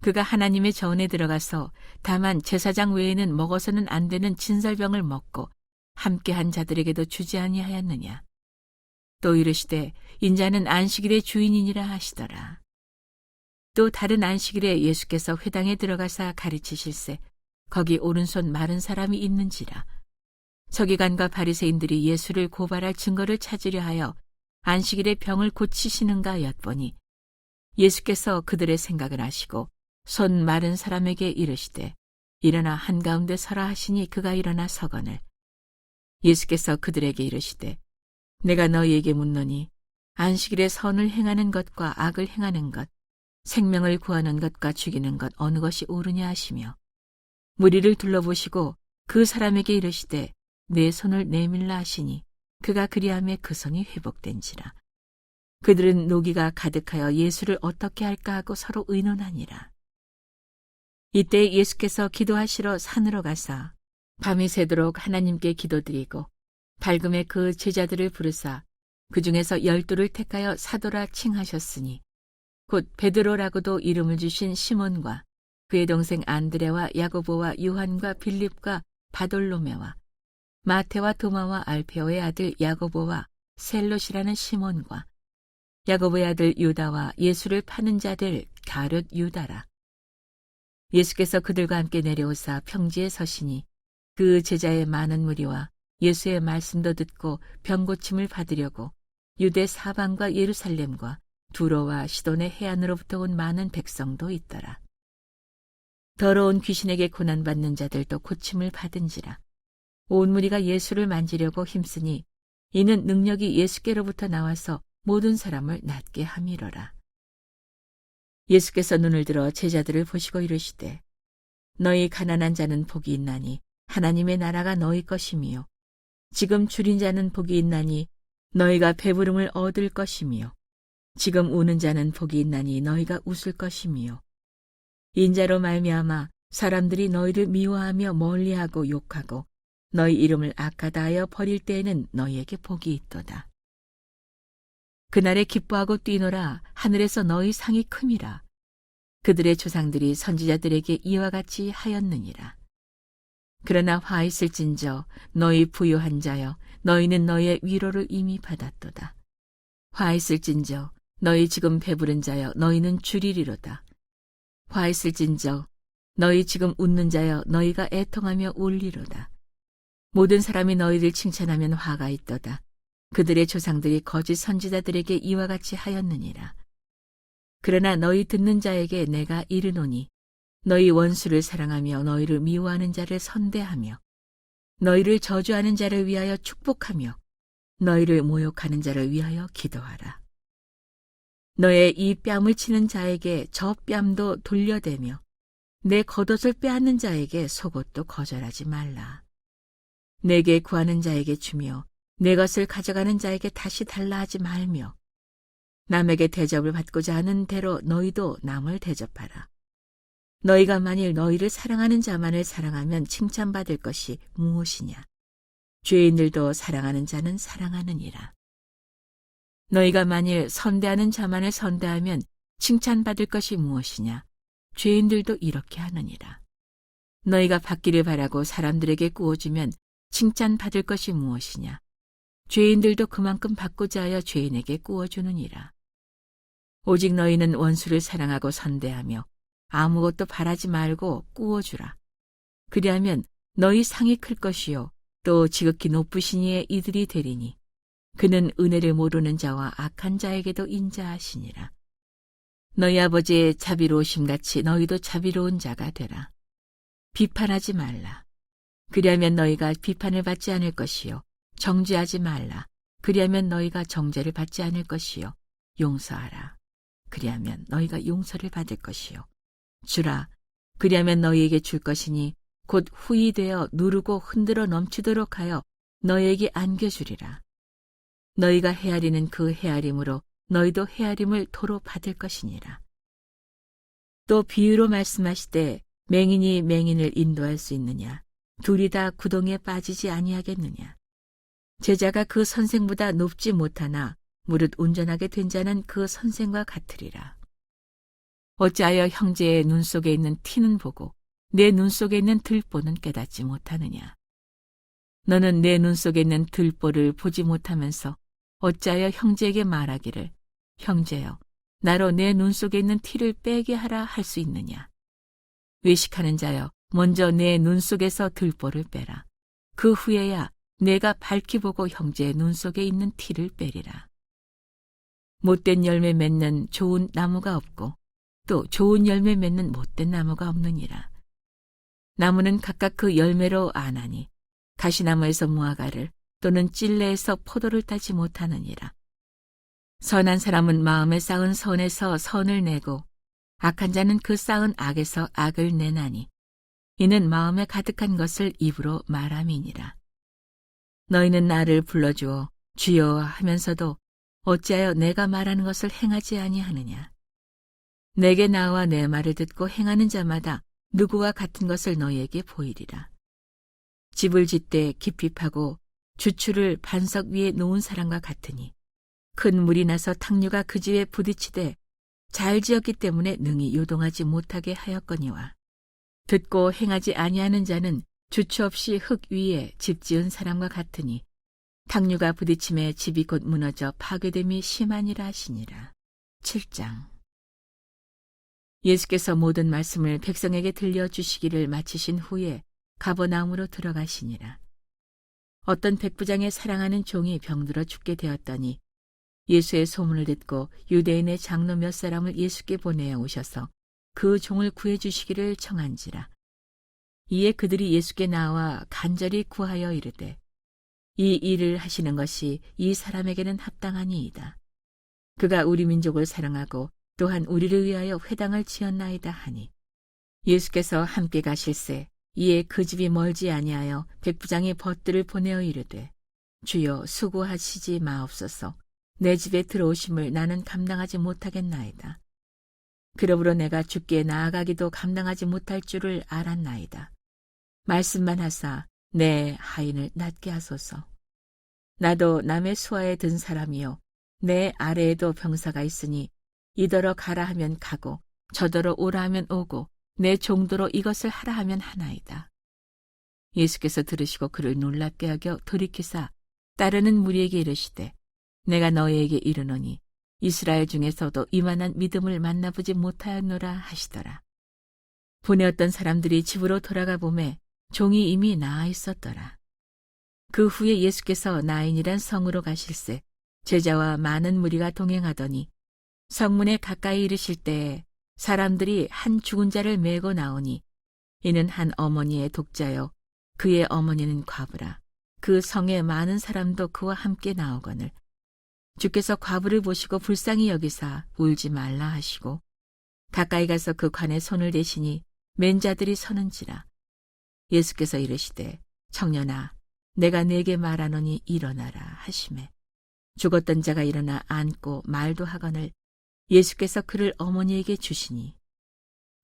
그가 하나님의 전에 들어가서 다만 제사장 외에는 먹어서는 안 되는 진설병을 먹고 함께한 자들에게도 주지 아니하였느냐. 또 이르시되 인자는 안식일의 주인이니라 하시더라. 또 다른 안식일에 예수께서 회당에 들어가사 가르치실새 거기 오른손 마른 사람이 있는지라. 서기관과 바리새인들이 예수를 고발할 증거를 찾으려 하여 안식일에 병을 고치시는가 엿보니 예수께서 그들의 생각을 아시고 손 마른 사람에게 이르시되 일어나 한가운데 서라 하시니 그가 일어나 서거늘. 예수께서 그들에게 이르시되 내가 너희에게 묻노니 안식일에 선을 행하는 것과 악을 행하는 것, 생명을 구하는 것과 죽이는 것 어느 것이 옳으냐 하시며 무리를 둘러보시고 그 사람에게 이르시되 내 손을 내밀라 하시니 그가 그리하매 그 손이 회복된지라. 그들은 노기가 가득하여 예수를 어떻게 할까 하고 서로 의논하니라. 이때 예수께서 기도하시러 산으로 가사 밤이 새도록 하나님께 기도드리고 밝음에 그 제자들을 부르사 그 중에서 12를 택하여 사도라 칭하셨으니 곧 베드로라고도 이름을 주신 시몬과 그의 동생 안드레와 야고보와 요한과 빌립과 바돌로메와 마테와 도마와 알페오의 아들 야고보와 셀롯이라는 시몬과 야고보의 아들 유다와 예수를 파는 자들 가룟 유다라. 예수께서 그들과 함께 내려오사 평지에 서시니 그 제자의 많은 무리와 예수의 말씀도 듣고 병 고침을 받으려고 유대 사방과 예루살렘과 두로와 시돈의 해안으로부터 온 많은 백성도 있더라. 더러운 귀신에게 고난받는 자들도 고침을 받은지라. 온 무리가 예수를 만지려고 힘쓰니 이는 능력이 예수께로부터 나와서 모든 사람을 낫게 함이로라. 예수께서 눈을 들어 제자들을 보시고 이르시되 너희 가난한 자는 복이 있나니 하나님의 나라가 너희 것이미요. 지금 줄인 자는 복이 있나니 너희가 배부름을 얻을 것이미요. 지금 우는 자는 복이 있나니 너희가 웃을 것이미요. 인자로 말미암아 사람들이 너희를 미워하며 멀리하고 욕하고 너희 이름을 악하다 하여 버릴 때에는 너희에게 복이 있도다. 그날에 기뻐하고 뛰노라. 하늘에서 너희 상이 큼이라. 그들의 조상들이 선지자들에게 이와 같이 하였느니라. 그러나 화 있을진저 너희 부유한 자여 너희는 너희의 위로를 이미 받았도다. 화 있을진저 너희 지금 배부른 자여 너희는 줄이리로다. 화 있을진저 너희 지금 웃는 자여 너희가 애통하며 울리로다. 모든 사람이 너희를 칭찬하면 화가 있도다. 그들의 조상들이 거짓 선지자들에게 이와 같이 하였느니라. 그러나 너희 듣는 자에게 내가 이르노니 너희 원수를 사랑하며 너희를 미워하는 자를 선대하며 너희를 저주하는 자를 위하여 축복하며 너희를 모욕하는 자를 위하여 기도하라. 너의 이 뺨을 치는 자에게 저 뺨도 돌려대며 내 겉옷을 빼앗는 자에게 속옷도 거절하지 말라. 내게 구하는 자에게 주며 내 것을 가져가는 자에게 다시 달라 하지 말며 남에게 대접을 받고자 하는 대로 너희도 남을 대접하라. 너희가 만일 너희를 사랑하는 자만을 사랑하면 칭찬받을 것이 무엇이냐? 죄인들도 사랑하는 자는 사랑하느니라. 너희가 만일 선대하는 자만을 선대하면 칭찬받을 것이 무엇이냐? 죄인들도 이렇게 하느니라. 너희가 받기를 바라고 사람들에게 구워주면 칭찬받을 것이 무엇이냐? 죄인들도 그만큼 받고자 하여 죄인에게 구워주느니라. 오직 너희는 원수를 사랑하고 선대하며 아무것도 바라지 말고 꾸어주라. 그리하면 너희 상이 클 것이요 또 지극히 높으신 이의 이들이 되리니 그는 은혜를 모르는 자와 악한 자에게도 인자하시니라. 너희 아버지의 자비로우심같이 너희도 자비로운 자가 되라. 비판하지 말라. 그리하면 너희가 비판을 받지 않을 것이요 정죄하지 말라. 그리하면 너희가 정죄를 받지 않을 것이요 용서하라. 그리하면 너희가 용서를 받을 것이요 주라. 그리하면 너희에게 줄 것이니 곧 후히 되어 누르고 흔들어 넘치도록 하여 너희에게 안겨주리라. 너희가 헤아리는 그 헤아림으로 너희도 헤아림을 도로 받을 것이니라. 또 비유로 말씀하시되 맹인이 맹인을 인도할 수 있느냐? 둘이 다 구덩이에 빠지지 아니하겠느냐? 제자가 그 선생보다 높지 못하나 무릇 온전하게 된 자는 그 선생과 같으리라. 어찌하여 형제의 눈 속에 있는 티는 보고 내 눈 속에 있는 들보는 깨닫지 못하느냐? 너는 내 눈 속에 있는 들보를 보지 못하면서 어찌하여 형제에게 말하기를 형제여 나로 내 눈 속에 있는 티를 빼게 하라 할 수 있느냐? 외식하는 자여 먼저 내 눈 속에서 들보를 빼라. 그 후에야 내가 밝히 보고 형제의 눈 속에 있는 티를 빼리라. 못된 열매 맺는 좋은 나무가 없고 또 좋은 열매 맺는 못된 나무가 없느니라. 나무는 각각 그 열매로 아나니 가시나무에서 무화과를 또는 찔레에서 포도를 따지 못하느니라. 선한 사람은 마음에 쌓은 선에서 선을 내고 악한 자는 그 쌓은 악에서 악을 내나니 이는 마음에 가득한 것을 입으로 말함이니라. 너희는 나를 불러주어 주여 하면서도 어찌하여 내가 말하는 것을 행하지 아니하느냐. 내게 나와 내 말을 듣고 행하는 자마다 누구와 같은 것을 너희에게 보이리라. 집을 짓되 깊이 파고 주추를 반석 위에 놓은 사람과 같으니 큰 물이 나서 탕류가 그 집에 부딪히되 잘 지었기 때문에 능히 요동하지 못하게 하였거니와 듣고 행하지 아니하는 자는 주추 없이 흙 위에 집 지은 사람과 같으니 탕류가 부딪힘에 집이 곧 무너져 파괴됨이 심하니라 하시니라. 7장. 예수께서 모든 말씀을 백성에게 들려주시기를 마치신 후에 가버나움으로 들어가시니라. 어떤 백부장의 사랑하는 종이 병들어 죽게 되었더니 예수의 소문을 듣고 유대인의 장로 몇 사람을 예수께 보내어 오셔서 그 종을 구해주시기를 청한지라. 이에 그들이 예수께 나와 간절히 구하여 이르되 이 일을 하시는 것이 이 사람에게는 합당하니이다. 그가 우리 민족을 사랑하고 또한 우리를 위하여 회당을 지었나이다 하니 예수께서 함께 가실새 이에 그 집이 멀지 아니하여 백부장이 벗들을 보내어 이르되 주여 수고하시지 마옵소서. 내 집에 들어오심을 나는 감당하지 못하겠나이다. 그러므로 내가 주께 나아가기도 감당하지 못할 줄을 알았나이다. 말씀만 하사 내 하인을 낫게 하소서. 나도 남의 수하에 든 사람이요 내 아래에도 병사가 있으니 이더러 가라 하면 가고 저더러 오라 하면 오고 내 종도로 이것을 하라 하면 하나이다. 예수께서 들으시고 그를 놀랍게 여겨 돌이키사 따르는 무리에게 이르시되 내가 너희에게 이르노니 이스라엘 중에서도 이만한 믿음을 만나보지 못하였노라 하시더라. 보내었던 사람들이 집으로 돌아가 보매 종이 이미 나아 있었더라. 그 후에 예수께서 나인이란 성으로 가실새 제자와 많은 무리가 동행하더니 성문에 가까이 이르실 때에 사람들이 한 죽은 자를 메고 나오니 이는 한 어머니의 독자요 그의 어머니는 과부라. 그 성에 많은 사람도 그와 함께 나오거늘 주께서 과부를 보시고 불쌍히 여기사 울지 말라 하시고 가까이 가서 그 관에 손을 대시니 맨 자들이 서는지라. 예수께서 이르시되 청년아 내가 네게 말하노니 일어나라 하시매 죽었던 자가 일어나 앉고 말도 하거늘 예수께서 그를 어머니에게 주시니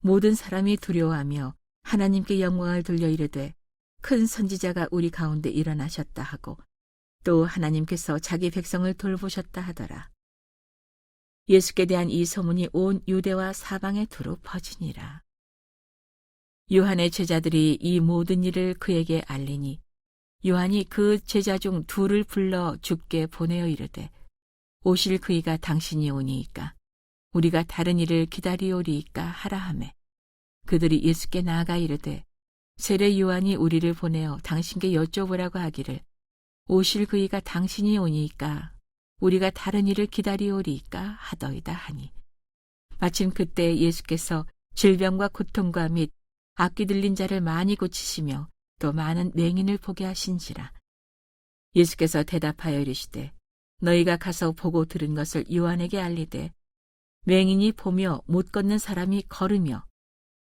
모든 사람이 두려워하며 하나님께 영광을 돌려 이르되 큰 선지자가 우리 가운데 일어나셨다 하고 또 하나님께서 자기 백성을 돌보셨다 하더라. 예수께 대한 이 소문이 온 유대와 사방에 두루 퍼지니라. 요한의 제자들이 이 모든 일을 그에게 알리니 요한이 그 제자 중 둘을 불러 주께 보내어 이르되 오실 그이가 당신이 오니이까 우리가 다른 일을 기다리오리이까 하라 하매 그들이 예수께 나아가 이르되 세례 요한이 우리를 보내어 당신께 여쭤보라고 하기를 오실 그이가 당신이 오니이까 우리가 다른 일을 기다리오리이까 하더이다 하니 마침 그때 예수께서 질병과 고통과 및 악귀 들린 자를 많이 고치시며 또 많은 맹인을 보게 하신지라. 예수께서 대답하여 이르시되 너희가 가서 보고 들은 것을 요한에게 알리되 맹인이 보며 못 걷는 사람이 걸으며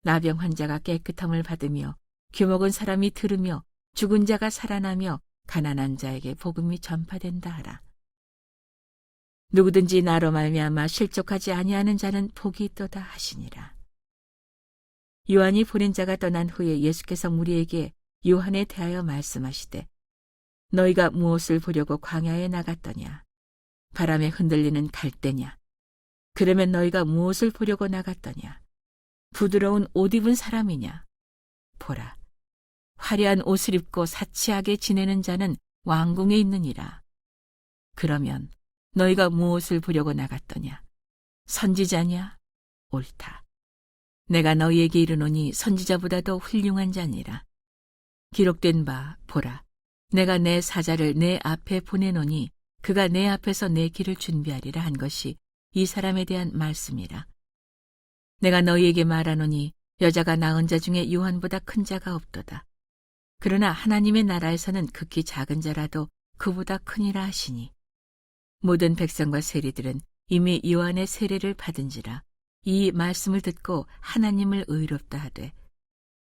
나병 환자가 깨끗함을 받으며 귀먹은 사람이 들으며 죽은 자가 살아나며 가난한 자에게 복음이 전파된다 하라. 누구든지 나로 말미암아 실족하지 아니하는 자는 복이 있도다 하시니라. 요한이 보낸 자가 떠난 후에 예수께서 무리에게 요한에 대하여 말씀하시되 너희가 무엇을 보려고 광야에 나갔더냐? 바람에 흔들리는 갈대냐? 그러면 너희가 무엇을 보려고 나갔더냐? 부드러운 옷 입은 사람이냐? 보라, 화려한 옷을 입고 사치하게 지내는 자는 왕궁에 있느니라. 그러면 너희가 무엇을 보려고 나갔더냐? 선지자냐? 옳다. 내가 너희에게 이르노니 선지자보다도 훌륭한 자니라. 기록된 바 보라, 내가 내 사자를 내 앞에 보내노니 그가 내 앞에서 내 길을 준비하리라 한 것이 이 사람에 대한 말씀이라. 내가 너희에게 말하노니 여자가 낳은 자 중에 요한보다 큰 자가 없도다. 그러나 하나님의 나라에서는 극히 작은 자라도 그보다 크니라 하시니 모든 백성과 세리들은 이미 요한의 세례를 받은지라. 이 말씀을 듣고 하나님을 의롭다 하되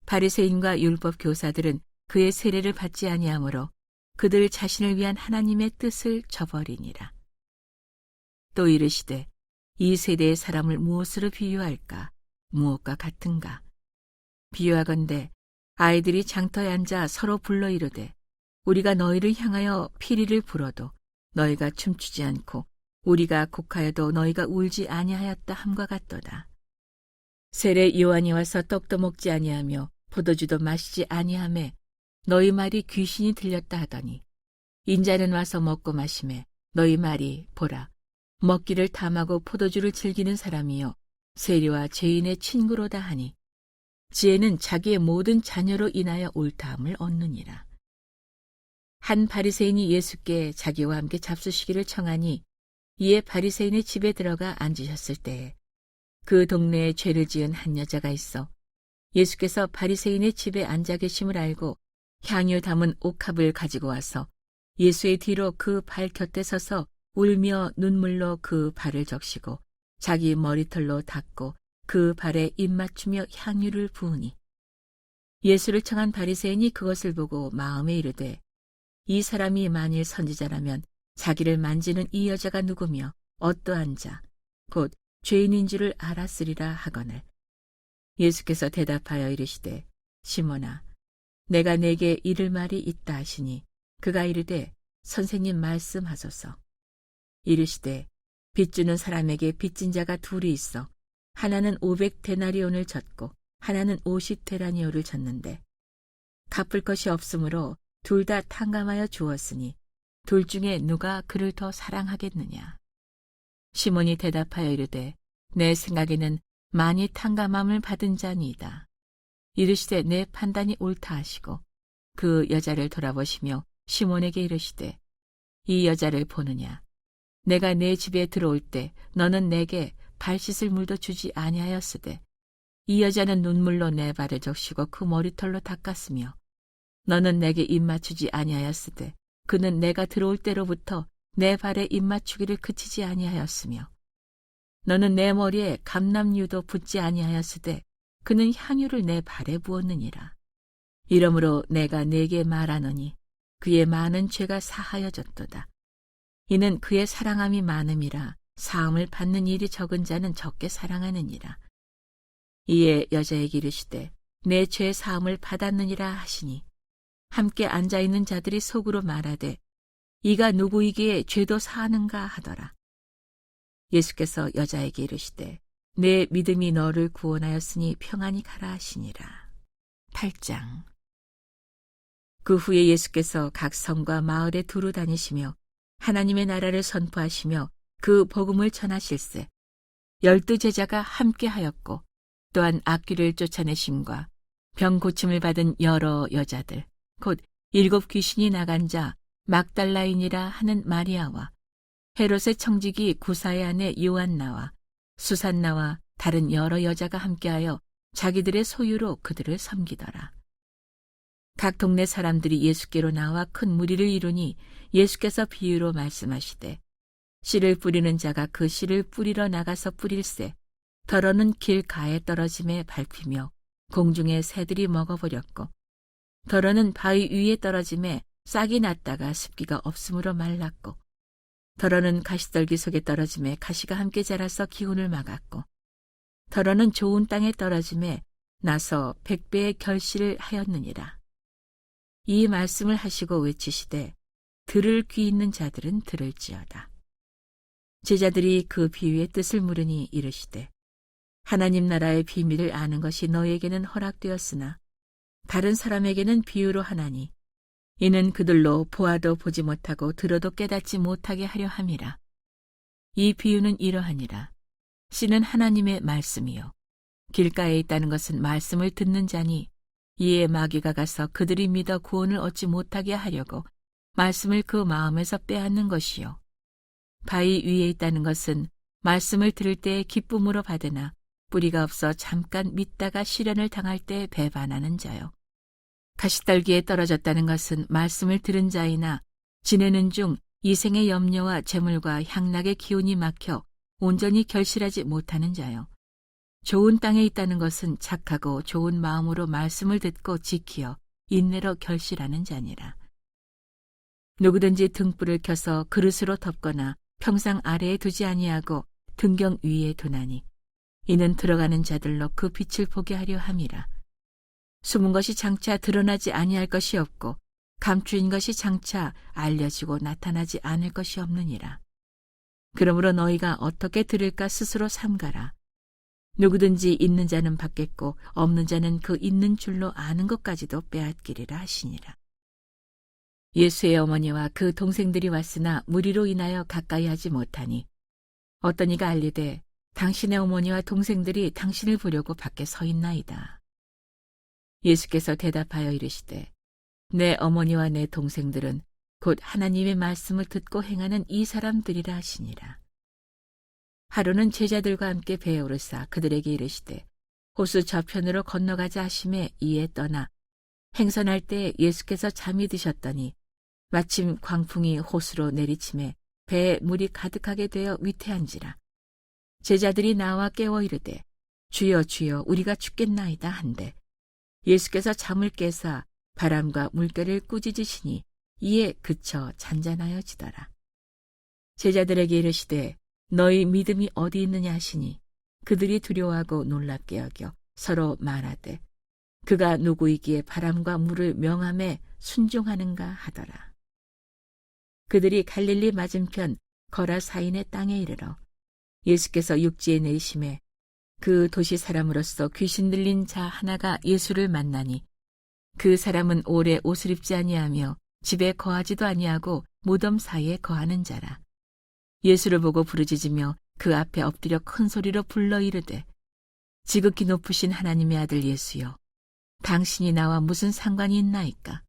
바리새인과 율법 교사들은 그의 세례를 받지 아니하므로 그들 자신을 위한 하나님의 뜻을 저버리니라. 또 이르시되 이 세대의 사람을 무엇으로 비유할까? 무엇과 같은가? 비유하건대 아이들이 장터에 앉아 서로 불러 이르되 우리가 너희를 향하여 피리를 불어도 너희가 춤추지 않고 우리가 곡하여도 너희가 울지 아니하였다 함과 같도다. 세례 요한이 와서 떡도 먹지 아니하며 포도주도 마시지 아니하매 너희 말이 귀신이 들렸다 하더니 인자는 와서 먹고 마시매 너희 말이 보라 먹기를 탐하고 포도주를 즐기는 사람이요 세리와 죄인의 친구로다 하니 지혜는 자기의 모든 자녀로 인하여 옳다함을 얻느니라. 한 바리새인이 예수께 자기와 함께 잡수시기를 청하니 이에 바리새인의 집에 들어가 앉으셨을 때에 그 동네에 죄를 지은 한 여자가 있어 예수께서 바리새인의 집에 앉아 계심을 알고 향유 담은 옥합을 가지고 와서 예수의 뒤로 그 발 곁에 서서 울며 눈물로 그 발을 적시고 자기 머리털로 닦고 그 발에 입 맞추며 향유를 부으니 예수를 청한 바리새인이 그것을 보고 마음에 이르되 이 사람이 만일 선지자라면 자기를 만지는 이 여자가 누구며 어떠한 자 곧 죄인인 줄을 알았으리라 하거늘 예수께서 대답하여 이르시되 시몬아 내가 내게 이를 말이 있다 하시니 그가 이르되 선생님 말씀하소서. 이르시되 빚주는 사람에게 빚진 자가 둘이 있어 하나는 500데나리온을 졌고 하나는 50데나리온을 졌는데 갚을 것이 없으므로 둘 다 탕감하여 주었으니 둘 중에 누가 그를 더 사랑하겠느냐. 시몬이 대답하여 이르되 내 생각에는 많이 탕감함을 받은 자니이다. 이르시되 내 판단이 옳다 하시고 그 여자를 돌아보시며 시몬에게 이르시되 이 여자를 보느냐. 내가 내 집에 들어올 때 너는 내게 발 씻을 물도 주지 아니하였으되 이 여자는 눈물로 내 발을 적시고 그 머리털로 닦았으며 너는 내게 입 맞추지 아니하였으되 그는 내가 들어올 때로부터 내 발에 입 맞추기를 그치지 아니하였으며 너는 내 머리에 감람유도 붓지 아니하였으되 그는 향유를 내 발에 부었느니라. 이러므로 내가 네게 말하노니 그의 많은 죄가 사하여졌도다. 이는 그의 사랑함이 많음이라 사함을 받는 일이 적은 자는 적게 사랑하느니라. 이에 여자에게 이르시되 내 죄 사함을 받았느니라 하시니 함께 앉아있는 자들이 속으로 말하되 이가 누구이기에 죄도 사하는가 하더라. 예수께서 여자에게 이르시되 내 믿음이 너를 구원하였으니 평안히 가라 하시니라. 8장. 그 후에 예수께서 각 성과 마을에 두루 다니시며 하나님의 나라를 선포하시며 그 복음을 전하실세 12 제자가 함께하였고 또한 악귀를 쫓아내심과 병 고침을 받은 여러 여자들 곧 7 귀신이 나간 자 막달라인이라 하는 마리아와 헤롯의 청지기 구사의 아내 요한나와 수산나와 다른 여러 여자가 함께하여 자기들의 소유로 그들을 섬기더라. 각 동네 사람들이 예수께로 나와 큰 무리를 이루니 예수께서 비유로 말씀하시되 씨를 뿌리는 자가 그 씨를 뿌리러 나가서 뿌릴새 더러는 길 가에 떨어짐에 밟히며 공중의 새들이 먹어버렸고 더러는 바위 위에 떨어짐에 싹이 났다가 습기가 없으므로 말랐고 더러는 가시떨기 속에 떨어짐에 가시가 함께 자라서 기운을 막았고 더러는 좋은 땅에 떨어짐에 나서 100배의 결실을 하였느니라. 이 말씀을 하시고 외치시되 들을 귀 있는 자들은 들을지어다. 제자들이 그 비유의 뜻을 물으니 이르시되 하나님 나라의 비밀을 아는 것이 너희에게는 허락되었으나 다른 사람에게는 비유로 하나니 이는 그들로 보아도 보지 못하고 들어도 깨닫지 못하게 하려 함이라. 이 비유는 이러하니라. 씨는 하나님의 말씀이요 길가에 있다는 것은 말씀을 듣는 자니 이에 마귀가 가서 그들이 믿어 구원을 얻지 못하게 하려고 말씀을 그 마음에서 빼앗는 것이요 바위 위에 있다는 것은 말씀을 들을 때 기쁨으로 받으나 뿌리가 없어 잠깐 믿다가 시련을 당할 때 배반하는 자요. 가시떨기에 떨어졌다는 것은 말씀을 들은 자이나 지내는 중 이생의 염려와 재물과 향락의 기운이 막혀 온전히 결실하지 못하는 자요. 좋은 땅에 있다는 것은 착하고 좋은 마음으로 말씀을 듣고 지키어 인내로 결실하는 자니라. 누구든지 등불을 켜서 그릇으로 덮거나 평상 아래에 두지 아니하고 등경 위에 두나니 이는 들어가는 자들로 그 빛을 보게 하려 함이라. 숨은 것이 장차 드러나지 아니할 것이 없고 감추인 것이 장차 알려지고 나타나지 않을 것이 없느니라. 그러므로 너희가 어떻게 들을까 스스로 삼가라. 누구든지 있는 자는 받겠고 없는 자는 그 있는 줄로 아는 것까지도 빼앗기리라 하시니라. 예수의 어머니와 그 동생들이 왔으나 무리로 인하여 가까이 하지 못하니 어떤 이가 알리되 당신의 어머니와 동생들이 당신을 보려고 밖에 서 있나이다. 예수께서 대답하여 이르시되 내 어머니와 내 동생들은 곧 하나님의 말씀을 듣고 행하는 이 사람들이라 하시니라. 하루는 제자들과 함께 배에 오르사 그들에게 이르시되 호수 저편으로 건너가자 하심에 이에 떠나 행선할 때 예수께서 잠이 드셨더니 마침 광풍이 호수로 내리침에 배에 물이 가득하게 되어 위태한지라. 제자들이 나와 깨워 이르되 주여 주여 우리가 죽겠나이다 한데 예수께서 잠을 깨사 바람과 물결을 꾸짖으시니 이에 그쳐 잔잔하여지더라. 제자들에게 이르시되 너희 믿음이 어디 있느냐 하시니 그들이 두려워하고 놀랍게 여겨 서로 말하되 그가 누구이기에 바람과 물을 명함에 순종하는가 하더라. 그들이 갈릴리 맞은편 거라사인의 땅에 이르러 예수께서 육지에 내리심에 그 도시 사람으로서 귀신 들린 자 하나가 예수를 만나니 그 사람은 오래 옷을 입지 아니하며 집에 거하지도 아니하고 무덤 사이에 거하는 자라. 예수를 보고 부르짖으며 그 앞에 엎드려 큰 소리로 불러 이르되 지극히 높으신 하나님의 아들 예수여 당신이 나와 무슨 상관이 있나이까.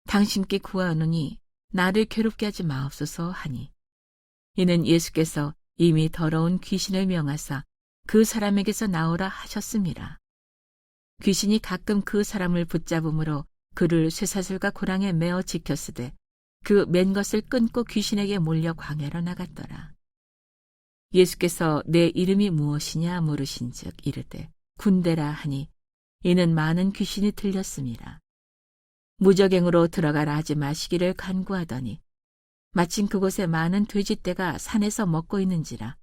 당신께 구하노니 나를 괴롭게 하지 마옵소서 하니 이는 예수께서 이미 더러운 귀신을 명하사 그 사람에게서 나오라 하셨음이라. 귀신이 가끔 그 사람을 붙잡음으로 그를 쇠사슬과 고랑에 매어 지켰으되 그 맨 것을 끊고 귀신에게 몰려 광야로 나갔더라. 예수께서 내 이름이 무엇이냐 물으신즉 이르되 군대라 하니 이는 많은 귀신이 들렸음이라. 무적행으로 들어가라 하지 마시기를 간구하더니 마침 그곳에 많은 돼지떼가 산에서 먹고 있는지라.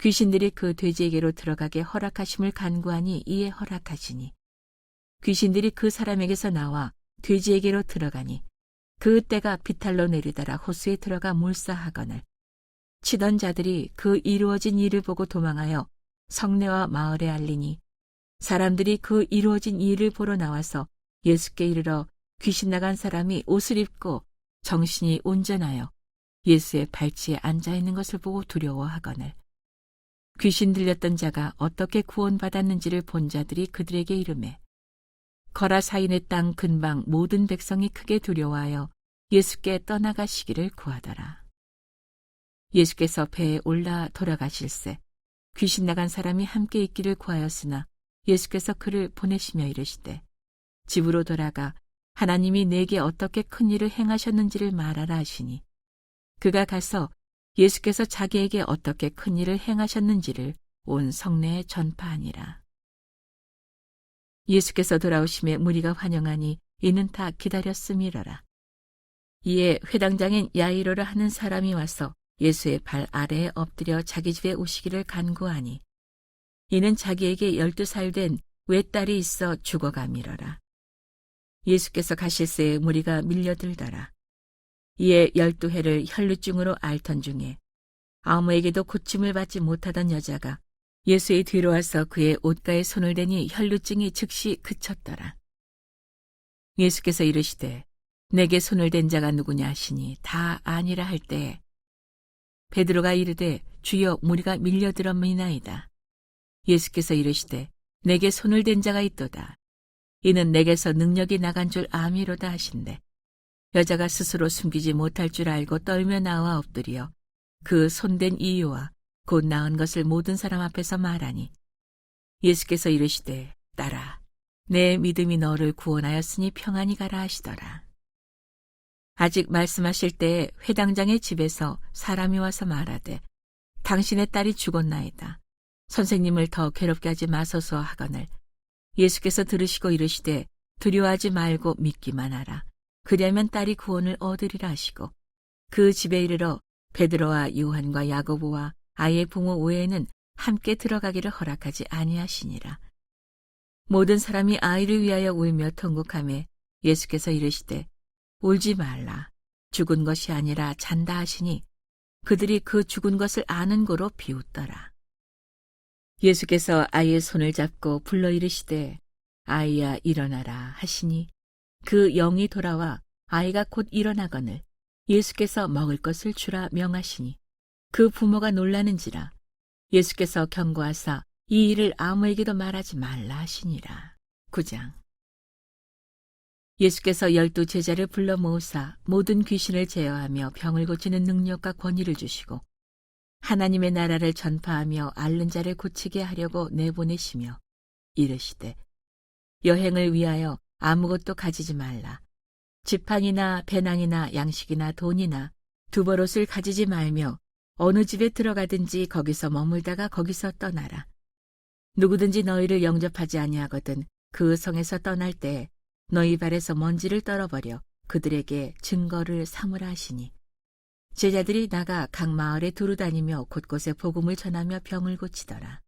귀신들이 그 돼지에게로 들어가게 허락하심을 간구하니 이에 허락하시니 귀신들이 그 사람에게서 나와 돼지에게로 들어가니 그 떼가 비탈로 내리다라 호수에 들어가 몰사하거늘 치던 자들이 그 이루어진 일을 보고 도망하여 성내와 마을에 알리니 사람들이 그 이루어진 일을 보러 나와서 예수께 이르러 귀신 나간 사람이 옷을 입고 정신이 온전하여 예수의 발치에 앉아 있는 것을 보고 두려워하거늘 귀신 들렸던 자가 어떻게 구원받았는지를 본 자들이 그들에게 이르매 거라사인의 땅 근방 모든 백성이 크게 두려워하여 예수께 떠나가시기를 구하더라. 예수께서 배에 올라 돌아가실새 귀신 나간 사람이 함께 있기를 구하였으나 예수께서 그를 보내시며 이르시되 집으로 돌아가 하나님이 내게 어떻게 큰 일을 행하셨는지를 말하라 하시니 그가 가서 예수께서 자기에게 어떻게 큰 일을 행하셨는지를 온 성내에 전파하니라. 예수께서 돌아오심에 무리가 환영하니 이는 다 기다렸음이러라. 이에 회당장인 야이로라 하는 사람이 와서 예수의 발 아래에 엎드려 자기 집에 오시기를 간구하니 이는 자기에게 12살 된 외딸이 있어 죽어가미러라. 예수께서 가실새에 무리가 밀려들더라. 이에 12해를 혈루증으로 앓던 중에 아무에게도 고침을 받지 못하던 여자가 예수의 뒤로 와서 그의 옷가에 손을 대니 혈루증이 즉시 그쳤더라. 예수께서 이르시되 내게 손을 댄 자가 누구냐 하시니 다 아니라 할 때에 베드로가 이르되 주여 무리가 밀려들었나이다. 예수께서 이르시되 내게 손을 댄 자가 있도다. 이는 내게서 능력이 나간 줄 아미로다 하신대. 여자가 스스로 숨기지 못할 줄 알고 떨며 나와 엎드려 그 손댄 이유와 곧 나은 것을 모든 사람 앞에서 말하니 예수께서 이르시되 딸아 내 믿음이 너를 구원하였으니 평안히 가라 하시더라. 아직 말씀하실 때에 회당장의 집에서 사람이 와서 말하되 당신의 딸이 죽었나이다. 선생님을 더 괴롭게 하지 마소서 하거늘 예수께서 들으시고 이르시되 두려워하지 말고 믿기만 하라. 그리하면 딸이 구원을 얻으리라 하시고 그 집에 이르러 베드로와 요한과 야고보와 아이의 부모 외에는 함께 들어가기를 허락하지 아니하시니라. 모든 사람이 아이를 위하여 울며 통곡하매 예수께서 이르시되 울지 말라. 죽은 것이 아니라 잔다 하시니 그들이 그 죽은 것을 아는 고로 비웃더라. 예수께서 아이의 손을 잡고 불러 이르시되 아이야 일어나라 하시니 그 영이 돌아와 아이가 곧 일어나거늘 예수께서 먹을 것을 주라 명하시니 그 부모가 놀라는지라. 예수께서 경고하사 이 일을 아무에게도 말하지 말라 하시니라. 9장. 예수께서 12 제자를 불러 모으사 모든 귀신을 제어하며 병을 고치는 능력과 권위를 주시고 하나님의 나라를 전파하며 앓는 자를 고치게 하려고 내보내시며 이르시되 여행을 위하여 아무것도 가지지 말라. 지팡이나 배낭이나 양식이나 돈이나 두벌옷을 가지지 말며 어느 집에 들어가든지 거기서 머물다가 거기서 떠나라. 누구든지 너희를 영접하지 아니하거든 그 성에서 떠날 때 너희 발에서 먼지를 떨어버려 그들에게 증거를 삼으라 하시니 제자들이 나가 각 마을에 두루 다니며 곳곳에 복음을 전하며 병을 고치더라.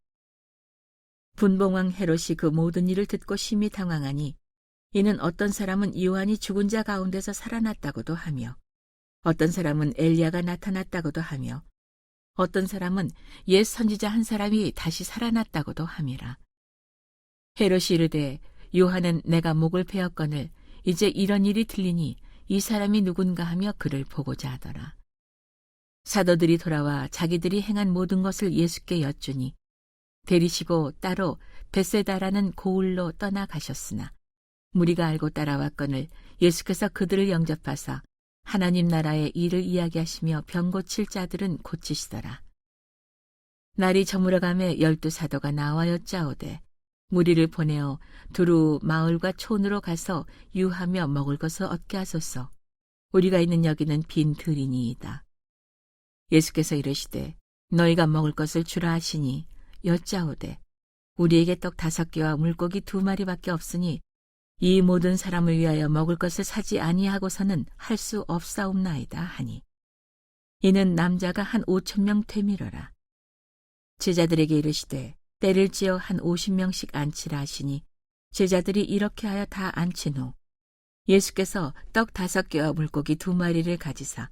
분봉왕 헤롯이 그 모든 일을 듣고 심히 당황하니 이는 어떤 사람은 요한이 죽은 자 가운데서 살아났다고도 하며 어떤 사람은 엘리야가 나타났다고도 하며 어떤 사람은 옛 선지자 한 사람이 다시 살아났다고도 함이라. 헤롯이 이르되 요한은 내가 목을 베었거늘 이제 이런 일이 들리니 이 사람이 누군가 하며 그를 보고자 하더라. 사도들이 돌아와 자기들이 행한 모든 것을 예수께 여쭈니 데리시고 따로 벳세다라는 고을로 떠나가셨으나 무리가 알고 따라왔거늘 예수께서 그들을 영접하사 하나님 나라의 일을 이야기하시며 병 고칠 자들은 고치시더라. 날이 저물어가매 12 사도가 나와 여짜오되 무리를 보내어 두루 마을과 촌으로 가서 유하며 먹을 것을 얻게 하소서. 우리가 있는 여기는 빈 들이니이다. 예수께서 이르시되 너희가 먹을 것을 주라 하시니 여짜오되 우리에게 떡 5개와 물고기 2마리밖에 없으니 이 모든 사람을 위하여 먹을 것을 사지 아니하고서는 할 수 없사옵나이다 하니 이는 남자가 한 5,000명 되밀어라. 제자들에게 이르시되 때를 지어 한 50명씩 앉히라 하시니 제자들이 이렇게 하여 다 앉힌 후 예수께서 떡 5개와 물고기 2마리를 가지사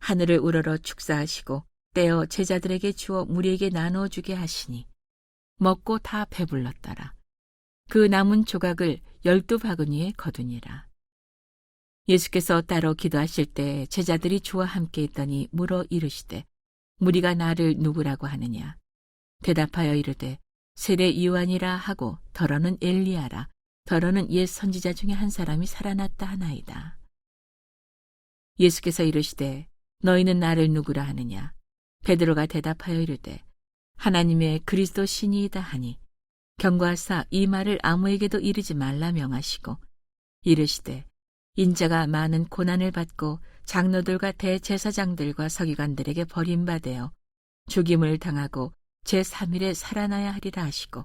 하늘을 우러러 축사하시고 떼어 제자들에게 주어 무리에게 나누어주게 하시니 먹고 다 배불렀더라. 그 남은 조각을 12바구니에 거두니라. 예수께서 따로 기도하실 때 제자들이 주와 함께 있더니 물어 이르시되 무리가 나를 누구라고 하느냐. 대답하여 이르되 세례 요한이라 하고 더러는 엘리야라 더러는 옛 선지자 중에 한 사람이 살아났다 하나이다. 예수께서 이르시되 너희는 나를 누구라 하느냐? 베드로가 대답하여 이르되 하나님의 그리스도 신이이다 하니 경고하사 이 말을 아무에게도 이르지 말라 명하시고 이르시되 인자가 많은 고난을 받고 장로들과 대제사장들과 서기관들에게 버림받아 죽임을 당하고 제3일에 살아나야 하리라 하시고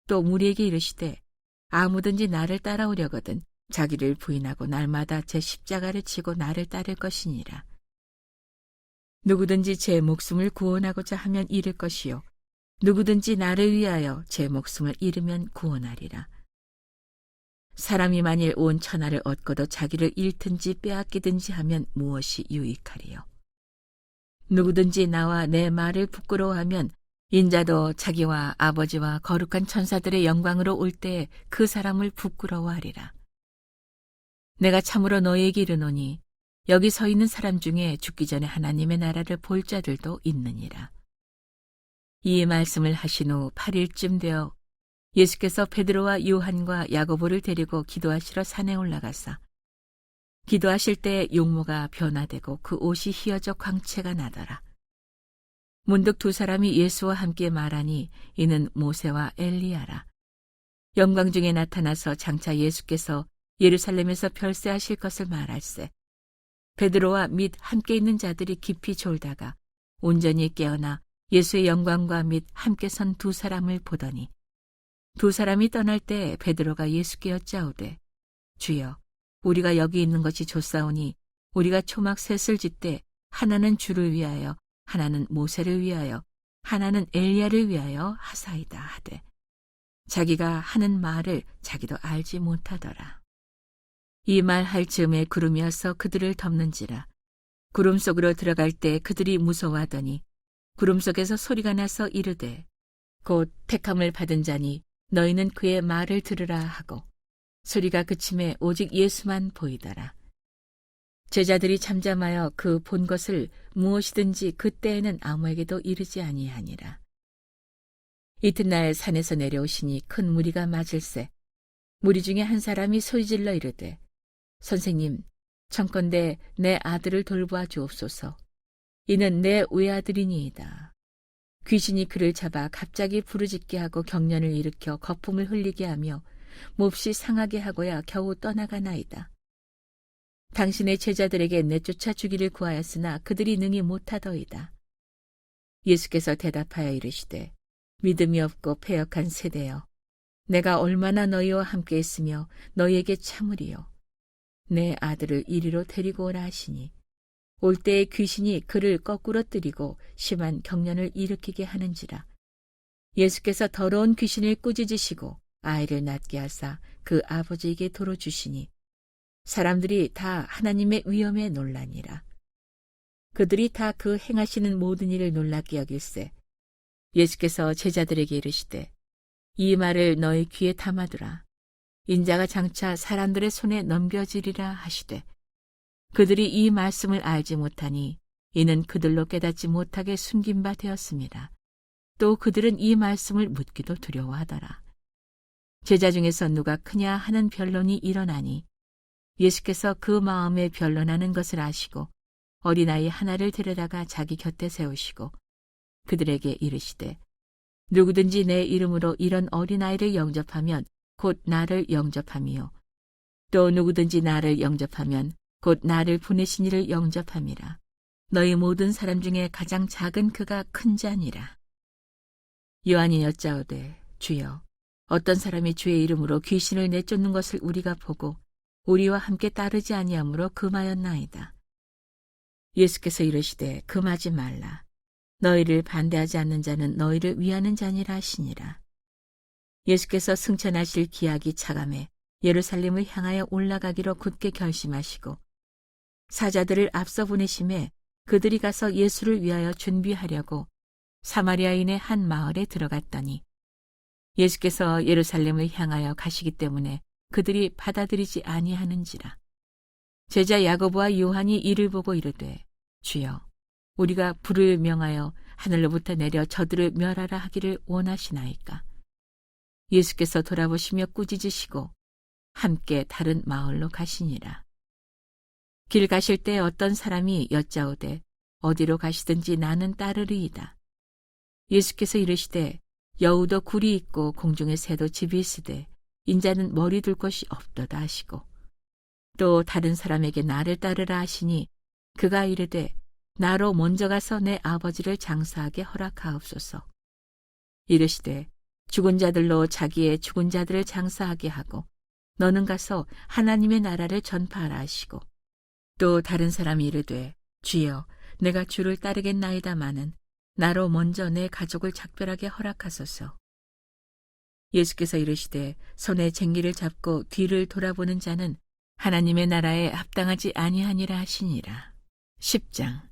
또 무리에게 이르시되 아무든지 나를 따라오려거든 자기를 부인하고 날마다 제 십자가를 지고 나를 따를 것이니라. 누구든지 제 목숨을 구원하고자 하면 잃을 것이요 누구든지 나를 위하여 제 목숨을 잃으면 구원하리라. 사람이 만일 온 천하를 얻고도 자기를 잃든지 빼앗기든지 하면 무엇이 유익하리요? 누구든지 나와 내 말을 부끄러워하면 인자도 자기와 아버지와 거룩한 천사들의 영광으로 올 때에 그 사람을 부끄러워하리라. 내가 참으로 너희에게 이르노니 여기 서 있는 사람 중에 죽기 전에 하나님의 나라를 볼 자들도 있느니라. 이 말씀을 하신 후 8일쯤 되어 예수께서 베드로와 요한과 야고보를 데리고 기도하시러 산에 올라가사 기도하실 때 용모가 변화되고 그 옷이 휘어져 광채가 나더라. 문득 두 사람이 예수와 함께 말하니 이는 모세와 엘리야라. 영광 중에 나타나서 장차 예수께서 예루살렘에서 별세하실 것을 말할세. 베드로와 및 함께 있는 자들이 깊이 졸다가 온전히 깨어나 예수의 영광과 및 함께 선 두 사람을 보더니 두 사람이 떠날 때 베드로가 예수께 여짜오되 주여 우리가 여기 있는 것이 좋사오니 우리가 초막 셋을 짓되 하나는 주를 위하여 하나는 모세를 위하여 하나는 엘리야를 위하여 하사이다 하되 자기가 하는 말을 자기도 알지 못하더라. 이 말 할 즈음에 구름이 와서 그들을 덮는지라. 구름 속으로 들어갈 때 그들이 무서워하더니 구름 속에서 소리가 나서 이르되 곧 택함을 받은 자니 너희는 그의 말을 들으라 하고 소리가 그침에 오직 예수만 보이더라. 제자들이 잠잠하여 그 본 것을 무엇이든지 그때에는 아무에게도 이르지 아니하니라. 이튿날 산에서 내려오시니 큰 무리가 맞을세. 무리 중에 한 사람이 소리질러 이르되 선생님, 청컨대 내 아들을 돌보아 주옵소서. 이는 내 외아들이니이다. 귀신이 그를 잡아 갑자기 부르짖게 하고 경련을 일으켜 거품을 흘리게 하며 몹시 상하게 하고야 겨우 떠나가나이다. 당신의 제자들에게 내쫓아 주기를 구하였으나 그들이 능히 못하더이다. 예수께서 대답하여 이르시되 믿음이 없고 패역한 세대여, 내가 얼마나 너희와 함께 있으며 너희에게 참으리요. 내 아들을 이리로 데리고 오라 하시니 올 때에 귀신이 그를 거꾸로 뜨리고 심한 경련을 일으키게 하는지라. 예수께서 더러운 귀신을 꾸짖으시고 아이를 낫게 하사 그 아버지에게 도로 주시니 사람들이 다 하나님의 위엄에 놀라니라. 그들이 다 그 행하시는 모든 일을 놀랍게 여길세. 예수께서 제자들에게 이르시되 이 말을 너희 귀에 담아두라. 인자가 장차 사람들의 손에 넘겨지리라 하시되 그들이 이 말씀을 알지 못하니 이는 그들로 깨닫지 못하게 숨긴 바 되었습니다. 또 그들은 이 말씀을 묻기도 두려워하더라. 제자 중에서 누가 크냐 하는 변론이 일어나니 예수께서 그 마음에 변론하는 것을 아시고 어린아이 하나를 데려다가 자기 곁에 세우시고 그들에게 이르시되 누구든지 내 이름으로 이런 어린아이를 영접하면 곧 나를 영접함이요 또 누구든지 나를 영접하면 곧 나를 보내신 이를 영접함이라. 너희 모든 사람 중에 가장 작은 그가 큰 자니라. 요한이 여짜오되 주여 어떤 사람이 주의 이름으로 귀신을 내쫓는 것을 우리가 보고 우리와 함께 따르지 아니하므로 금하였나이다. 예수께서 이르시되 금하지 말라. 너희를 반대하지 않는 자는 너희를 위하는 자니라 하시니라. 예수께서 승천하실 기약이 차감해 예루살렘을 향하여 올라가기로 굳게 결심하시고 사자들을 앞서 보내심에 그들이 가서 예수를 위하여 준비하려고 사마리아인의 한 마을에 들어갔더니 예수께서 예루살렘을 향하여 가시기 때문에 그들이 받아들이지 아니하는지라. 제자 야고보와 요한이 이를 보고 이르되 주여 우리가 불을 명하여 하늘로부터 내려 저들을 멸하라 하기를 원하시나이까. 예수께서 돌아보시며 꾸짖으시고 함께 다른 마을로 가시니라. 길 가실 때 어떤 사람이 여짜오되 어디로 가시든지 나는 따르리이다. 예수께서 이르시되 여우도 굴이 있고 공중의 새도 집이 있으되 인자는 머리 둘 곳이 없도다 하시고 또 다른 사람에게 나를 따르라 하시니 그가 이르되 나로 먼저 가서 내 아버지를 장사하게 허락하옵소서. 이르시되 죽은 자들로 자기의 죽은 자들을 장사하게 하고 너는 가서 하나님의 나라를 전파하라 하시고 또 다른 사람이 이르되 주여 내가 주를 따르겠나이다마는 나로 먼저 내 가족을 작별하게 허락하소서. 예수께서 이르시되 손에 쟁기를 잡고 뒤를 돌아보는 자는 하나님의 나라에 합당하지 아니하니라 하시니라. 10장.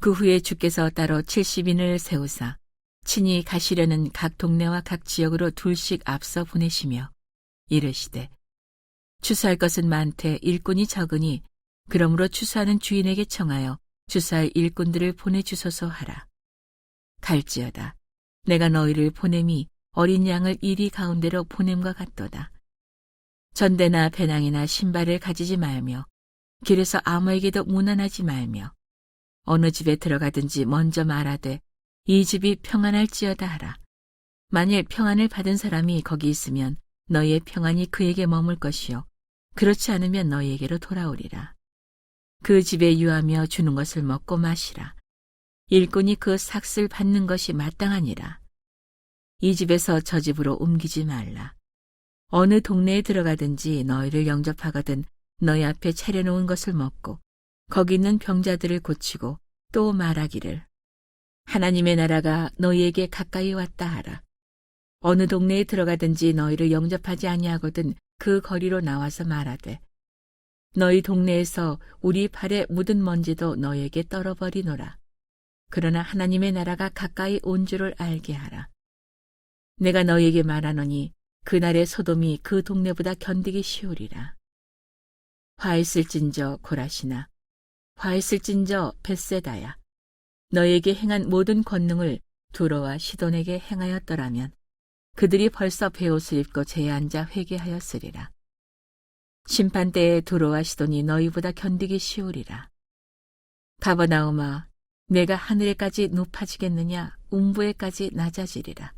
그 후에 주께서 따로 70인을 세우사 친히 가시려는 각 동네와 각 지역으로 둘씩 앞서 보내시며 이르시되 추수할 것은 많되 일꾼이 적으니 그러므로 추수하는 주인에게 청하여 추수할 일꾼들을 보내주소서 하라. 갈지어다. 내가 너희를 보냄이 어린 양을 이리 가운데로 보냄과 같도다. 전대나 배낭이나 신발을 가지지 말며 길에서 아무에게도 문안하지 말며 어느 집에 들어가든지 먼저 말하되 이 집이 평안할지어다 하라. 만일 평안을 받은 사람이 거기 있으면 너희의 평안이 그에게 머물 것이요 그렇지 않으면 너희에게로 돌아오리라. 그 집에 유하며 주는 것을 먹고 마시라. 일꾼이 그 삭슬 받는 것이 마땅하니라. 이 집에서 저 집으로 옮기지 말라. 어느 동네에 들어가든지 너희를 영접하거든 너희 앞에 차려놓은 것을 먹고 거기 있는 병자들을 고치고 또 말하기를 하나님의 나라가 너희에게 가까이 왔다 하라. 어느 동네에 들어가든지 너희를 영접하지 아니하거든 그 거리로 나와서 말하되 너희 동네에서 우리 발에 묻은 먼지도 너희에게 떨어버리노라. 그러나 하나님의 나라가 가까이 온 줄을 알게 하라. 내가 너희에게 말하노니 그날의 소돔이 그 동네보다 견디기 쉬우리라. 화했을진저 고라시나 화했을진저 벳세다야 너희에게 행한 모든 권능을 두로와 시돈에게 행하였더라면 그들이 벌써 베옷을 입고 제에 앉아 회개하였으리라. 심판때에 두로와 시돈이 너희보다 견디기 쉬우리라. 가버나움아 내가 하늘에까지 높아지겠느냐 웅부에까지 낮아지리라.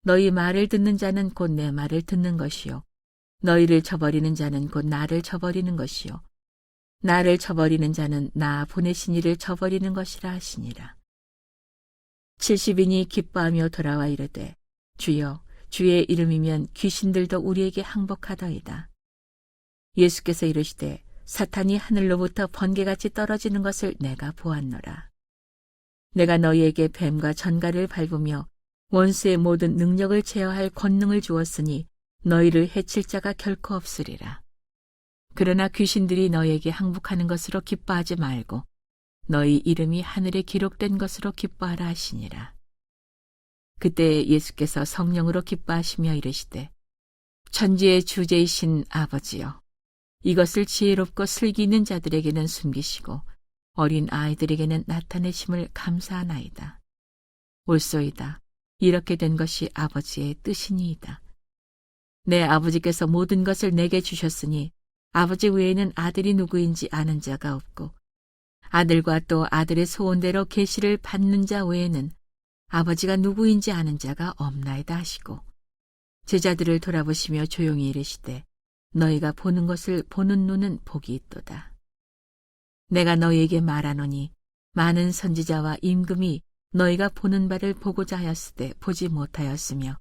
너희 말을 듣는 자는 곧 내 말을 듣는 것이요 너희를 저버리는 자는 곧 나를 저버리는 것이요 나를 저버리는 자는 나 보내신 이를 저버리는 것이라 하시니라. 70인이 기뻐하며 돌아와 이르되 주여 주의 이름이면 귀신들도 우리에게 항복하더이다. 예수께서 이르시되 사탄이 하늘로부터 번개같이 떨어지는 것을 내가 보았노라. 내가 너희에게 뱀과 전갈을 밟으며 원수의 모든 능력을 제어할 권능을 주었으니 너희를 해칠 자가 결코 없으리라. 그러나 귀신들이 너희에게 항복하는 것으로 기뻐하지 말고 너희 이름이 하늘에 기록된 것으로 기뻐하라 하시니라. 그때 예수께서 성령으로 기뻐하시며 이르시되 천지의 주제이신 아버지여 이것을 지혜롭고 슬기 있는 자들에게는 숨기시고 어린 아이들에게는 나타내심을 감사하나이다. 옳소이다. 이렇게 된 것이 아버지의 뜻이니이다. 내 아버지께서 모든 것을 내게 주셨으니 아버지 외에는 아들이 누구인지 아는 자가 없고 아들과 또 아들의 소원대로 계시를 받는 자 외에는 아버지가 누구인지 아는 자가 없나이다 하시고 제자들을 돌아보시며 조용히 이르시되 너희가 보는 것을 보는 눈은 복이 있도다. 내가 너희에게 말하노니 많은 선지자와 임금이 너희가 보는 바를 보고자 하였으되 보지 못하였으며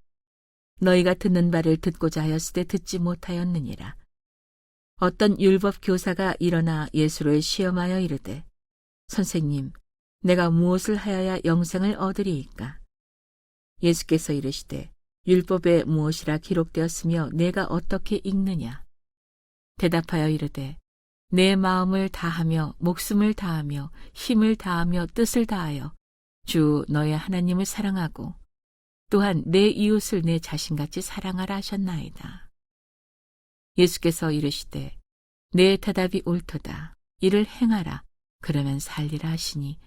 너희가 듣는 바를 듣고자 하였으되 듣지 못하였느니라. 어떤 율법 교사가 일어나 예수를 시험하여 이르되 선생님 내가 무엇을 하여야 영생을 얻으리이까? 예수께서 이르시되 율법에 무엇이라 기록되었으며 내가 어떻게 읽느냐? 대답하여 이르되 내 마음을 다하며 목숨을 다하며 힘을 다하며 뜻을 다하여 주 너의 하나님을 사랑하고 또한 내 이웃을 내 자신같이 사랑하라 하셨나이다. 예수께서 이르시되 내 대답이 옳도다. 이를 행하라. 그러면 살리라 하시니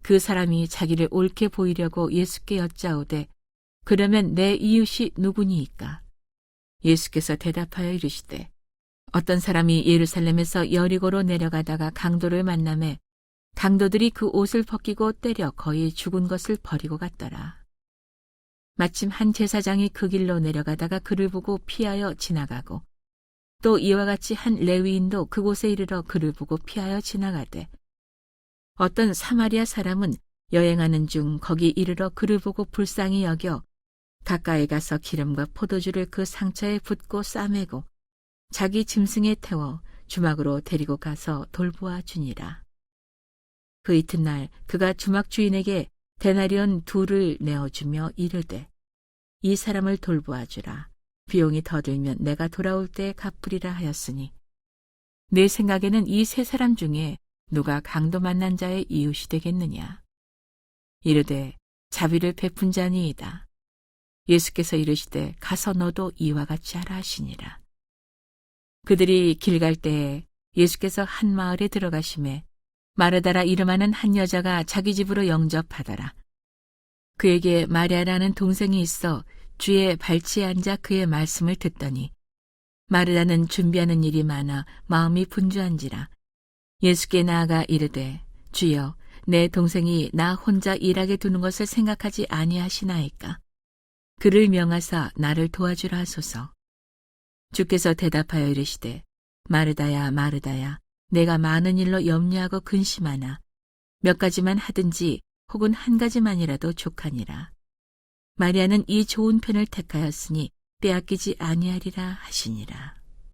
그 사람이 자기를 옳게 보이려고 예수께 여짜오되 그러면 내 이웃이 누구니이까? 예수께서 대답하여 이르시되 어떤 사람이 예루살렘에서 여리고로 내려가다가 강도를 만나매 강도들이 그 옷을 벗기고 때려 거의 죽은 것을 버리고 갔더라. 마침 한 제사장이 그 길로 내려가다가 그를 보고 피하여 지나가고 또 이와 같이 한 레위인도 그곳에 이르러 그를 보고 피하여 지나가되 어떤 사마리아 사람은 여행하는 중 거기 이르러 그를 보고 불쌍히 여겨 가까이 가서 기름과 포도주를 그 상처에 붓고 싸매고 자기 짐승에 태워 주막으로 데리고 가서 돌보아 주니라. 그 이튿날 그가 주막 주인에게 데나리온 2를 내어주며 이르되 이 사람을 돌보아 주라. 비용이 더 들면 내가 돌아올 때 갚으리라 하였으니 내 생각에는 이 세 사람 중에 누가 강도 만난 자의 이웃이 되겠느냐. 이르되 자비를 베푼 자니이다. 예수께서 이르시되 가서 너도 이와 같이 하라 하시니라. 그들이 길 갈 때에 예수께서 한 마을에 들어가심에 마르다라 이름하는 한 여자가 자기 집으로 영접하더라. 그에게 마리아라는 동생이 있어 주의 발치에 앉아 그의 말씀을 듣더니 마르다는 준비하는 일이 많아 마음이 분주한지라. 예수께 나아가 이르되 주여 내 동생이 나 혼자 일하게 두는 것을 생각하지 아니하시나이까. 그를 명하사 나를 도와주라 하소서. 주께서 대답하여 이르시되 마르다야 마르다야 내가 많은 일로 염려하고 근심하나 몇 가지만 하든지 혹은 한 가지만이라도 족하니라. 마리아는 이 좋은 편을 택하였으니 빼앗기지 아니하리라 하시니라.